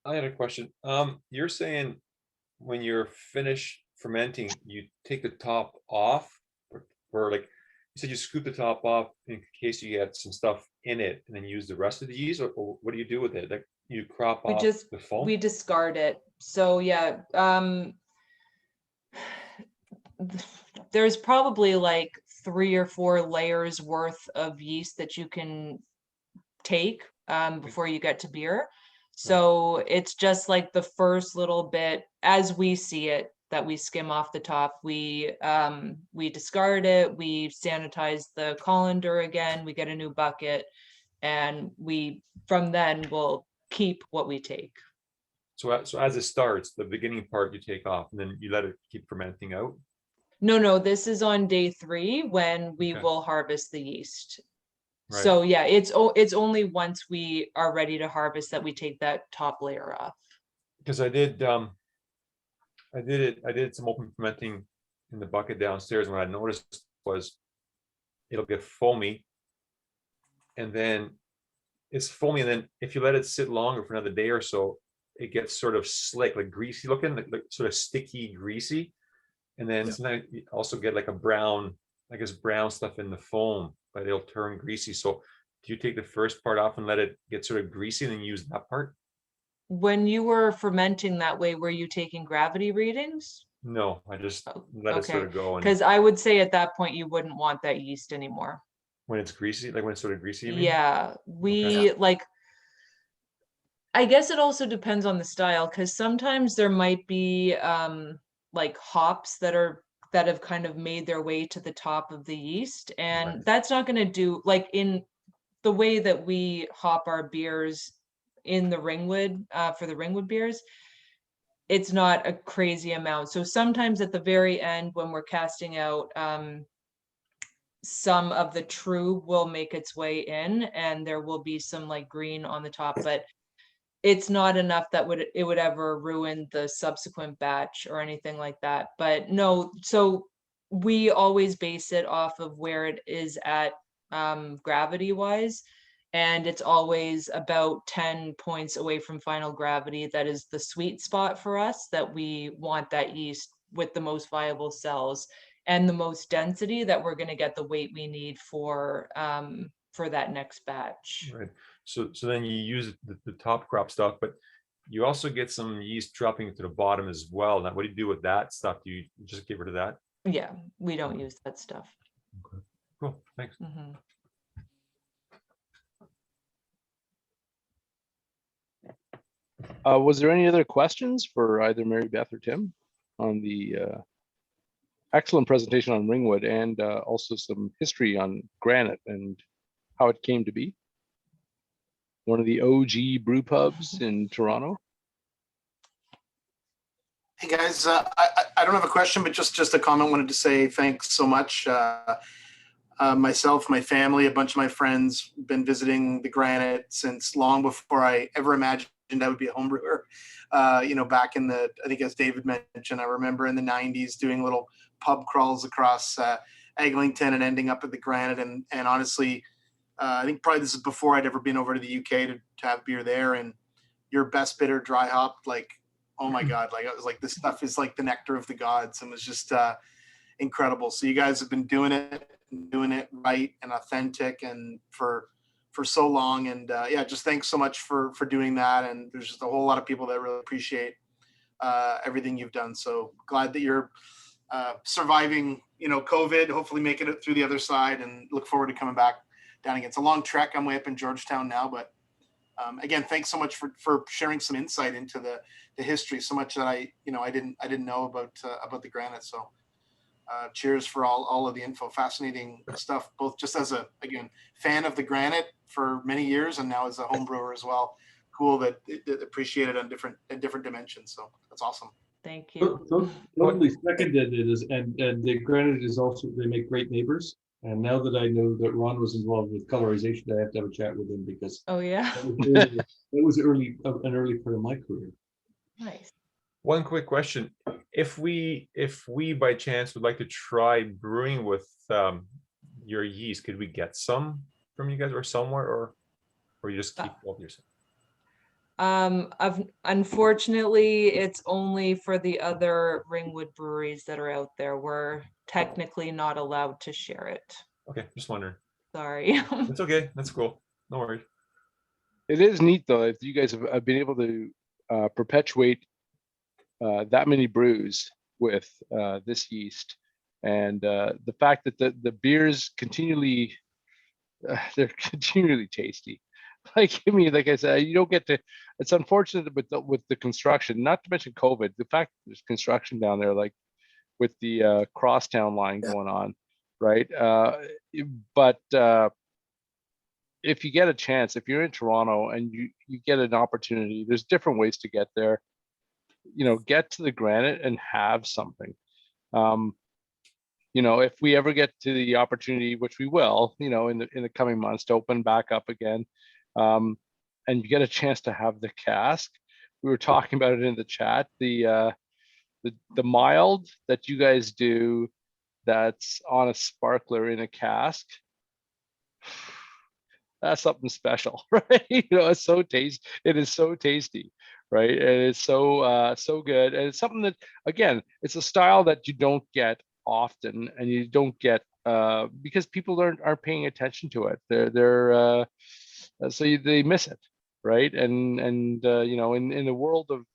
I had a question. You're saying when you're finished fermenting, you take the top off, or like you said, you scoop the top off in case you get some stuff in it, and then use the rest of the yeast, or what do you do with it? Like, you crop We off just, the foam? we discard it. So yeah, there's probably like 3 or 4 layers worth of yeast that you can take before you get to beer. So it's just like the first little bit, as we see it, that we skim off the top. We discard it, we sanitize the colander again, we get a new bucket, and we from then we'll keep what we take. So as it starts, the beginning part you take off, and then you let it keep fermenting out. No, this is on day 3 when we Okay. will harvest the yeast. Right. So yeah, it's only once we are ready to harvest that we take that top layer off. Because I did some open fermenting in the bucket downstairs, and what I noticed was it'll get foamy, and then it's foamy, and then if you let it sit longer for another day or so, it gets sort of slick, like greasy looking, like sort of sticky, greasy. And then sometimes you also get like a brown, I guess brown stuff in the foam, but it'll turn greasy. So do you take the first part off and let it get sort of greasy and then use that part? When you were fermenting that way, were you taking gravity readings? No, I just let it sort Okay, of go. And because I would say at that point you wouldn't want that yeast anymore. when it's greasy, like when it's sort of greasy, you mean? Yeah, like, I guess it also depends on the style, because sometimes there might be like hops that have kind of made their way to the top of the yeast, and Right. that's not going to do, like in the way that we hop our beers in the Ringwood for the Ringwood beers, it's not a crazy amount. So sometimes at the very end when we're casting out, some of the true will make its way in, and there will be some like green on the top, but it's not enough that it would ever ruin the subsequent batch or anything like that. But no, so we always base it off of where it is at gravity wise, and it's always about 10 points away from final gravity. That is the sweet spot for us, that we want that yeast with the most viable cells and the most density, that we're going to get the weight we need for that next batch. Right. So then you use the top crop stuff, but you also get some yeast dropping to the bottom as well. Now, what do you do with that stuff? Do you just get rid of that? Yeah, we don't use that stuff. Okay. Cool. Thanks. Mhm. Was there any other questions for either Mary Beth or Tim on the excellent presentation on Ringwood, and also some history on Granite and how it came to be? One of the OG brew pubs in Toronto. Hey guys, I don't have a question, but just a comment. Wanted to say thanks so much. Myself, my family, a bunch of my friends been visiting the Granite since long before I ever imagined I would be a home brewer. Back in I think as David mentioned, I remember in the 90s doing little pub crawls across Eglinton and ending up at the Granite. And honestly, I think probably this is before I'd ever been over to the UK to have beer there. And your best bitter dry hop, like, oh my God, like I was like, this stuff is like the nectar of the gods, and was just incredible. So you guys have been doing it right and authentic and for so long. And just thanks so much for doing that. And there's just a whole lot of people that really appreciate everything you've done. So glad that you're surviving, COVID, hopefully making it through the other side, and look forward to coming back down again. It's a long trek. I'm way up in Georgetown now, but again, thanks so much for sharing some insight into the history, so much that I didn't know about the Granite. So cheers for all of the info. Fascinating stuff, both just as a, again, fan of the Granite for many years, and now as a home brewer as well. Cool that appreciate it on different dimensions. So that's awesome. Thank you. Totally seconded it is, and the Granite is also, they make great neighbors. And now that I know that Ron was involved with colorization, I have to have a chat with him, because Oh yeah. that was an early part of my career. Nice. One quick question: if we by chance would like to try brewing with your yeast, could we get some from you guys or somewhere, or you just keep all of yourself? Unfortunately, it's only for the other Ringwood breweries that are out there. We're technically not allowed to share it. Okay, just wondering. Sorry. It's okay. That's cool. No worries. It is neat though, if you guys have been able to perpetuate that many brews with this yeast, and the fact that the beers continually they're continually tasty. Like, I mean, like I said, you don't get to. It's unfortunate with the construction, not to mention COVID. The fact that there's construction down there, like with the crosstown line going on, right? But if you get a chance, if you're in Toronto and you get an opportunity, there's different ways to get there. You know, get to the Granite and have something. You know, if we ever get to the opportunity, which we will, you know, in the coming months, to open back up again, and you get a chance to have the cask. We were talking about it in the chat. The mild that you guys do, that's on a sparkler in a cask. That's something special, right? You know, it's so tasty. It is so tasty, right? And it's so good. And it's something that, again, it's a style that you don't get often, and you don't get because people aren't paying attention to it. They're they miss it, right? And you know, in the world of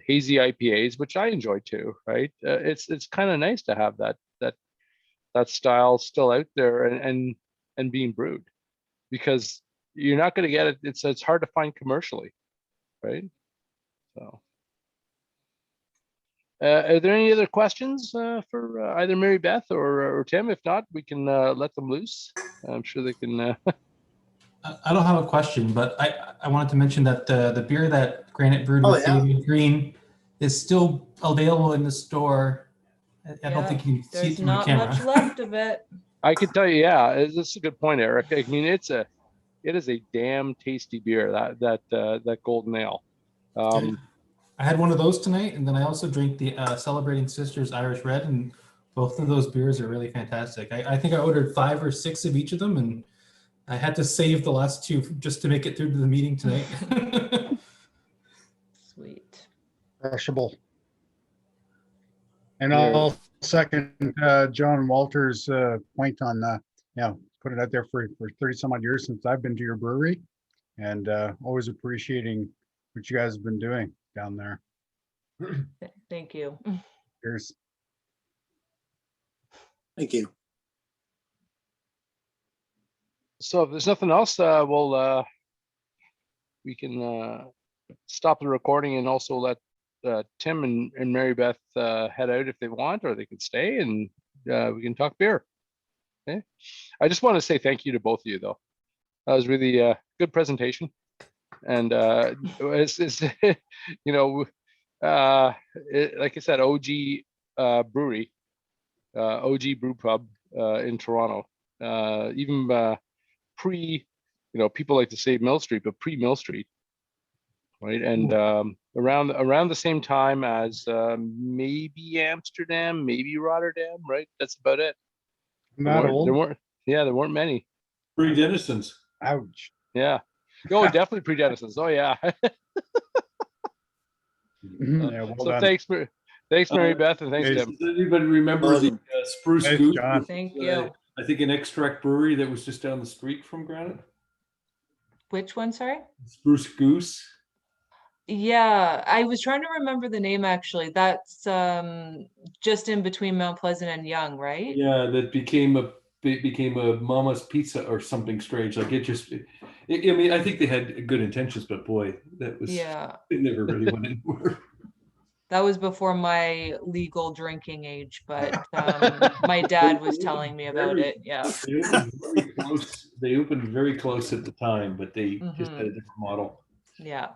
hazy IPAs, which I enjoy too, right? It's kind of nice to have that style still out there and being brewed, because you're not going to get it. It's hard to find commercially, right? So, are there any other questions for either Mary Beth or Tim? If not, we can let them loose. I'm sure they can. I don't have a question, but I wanted to mention that the beer that Granite brewed with David Green is still available in the store. I don't think you can see it There's through the not camera. much left of it. I can tell you, yeah, this is a good point, Eric. I mean, it is a damn tasty beer, that Golden Ale. I had one of those tonight, and then I also drank the Celebrating Sisters Irish Red, and both of those beers are really fantastic. I think I ordered 5 or 6 of each of them, and I had to save the last 2 just to make it through to the meeting tonight. Sweet. Crushable. And I'll second John Walter's point on put it out there for 30 some odd years since I've been to your brewery, and always appreciating what you guys have been doing down there. Thank you. Cheers. Thank you. So if there's nothing else, we can stop the recording, and also let Tim and Mary Beth head out if they want, or they can stay and we can talk beer. Okay. I just want to say thank you to both of you, though. That was really a good presentation, and it's you know, like I said, OG brewery, OG brew pub in Toronto. Even pre, you know, people like to say Mill Street, but pre-Mill Street, right? And around the same time as maybe Amsterdam, maybe Rotterdam, right? That's about it. Not old. There weren't many. Pre-Dennison's. Ouch. Yeah. Oh, definitely pre-Dennison's. Oh, yeah. Yeah, well So done. thanks, Mary Beth, and thanks, Tim. Does anybody remember the Spruce Thanks, Goose? John. Thank you. I think an extract brewery that was just down the street from Granite. Which one, sorry? Spruce Goose. Yeah, I was trying to remember the name actually. That's just in between Mount Pleasant and Young, right? Yeah, that became a Mama's Pizza or something strange. Like it just, I mean, I think they had good intentions, but boy, that was, Yeah, it never really went anywhere. that was before my legal drinking age, but my dad was telling me about it. Yeah. They opened very close at the time, but they just had a different model. Yeah.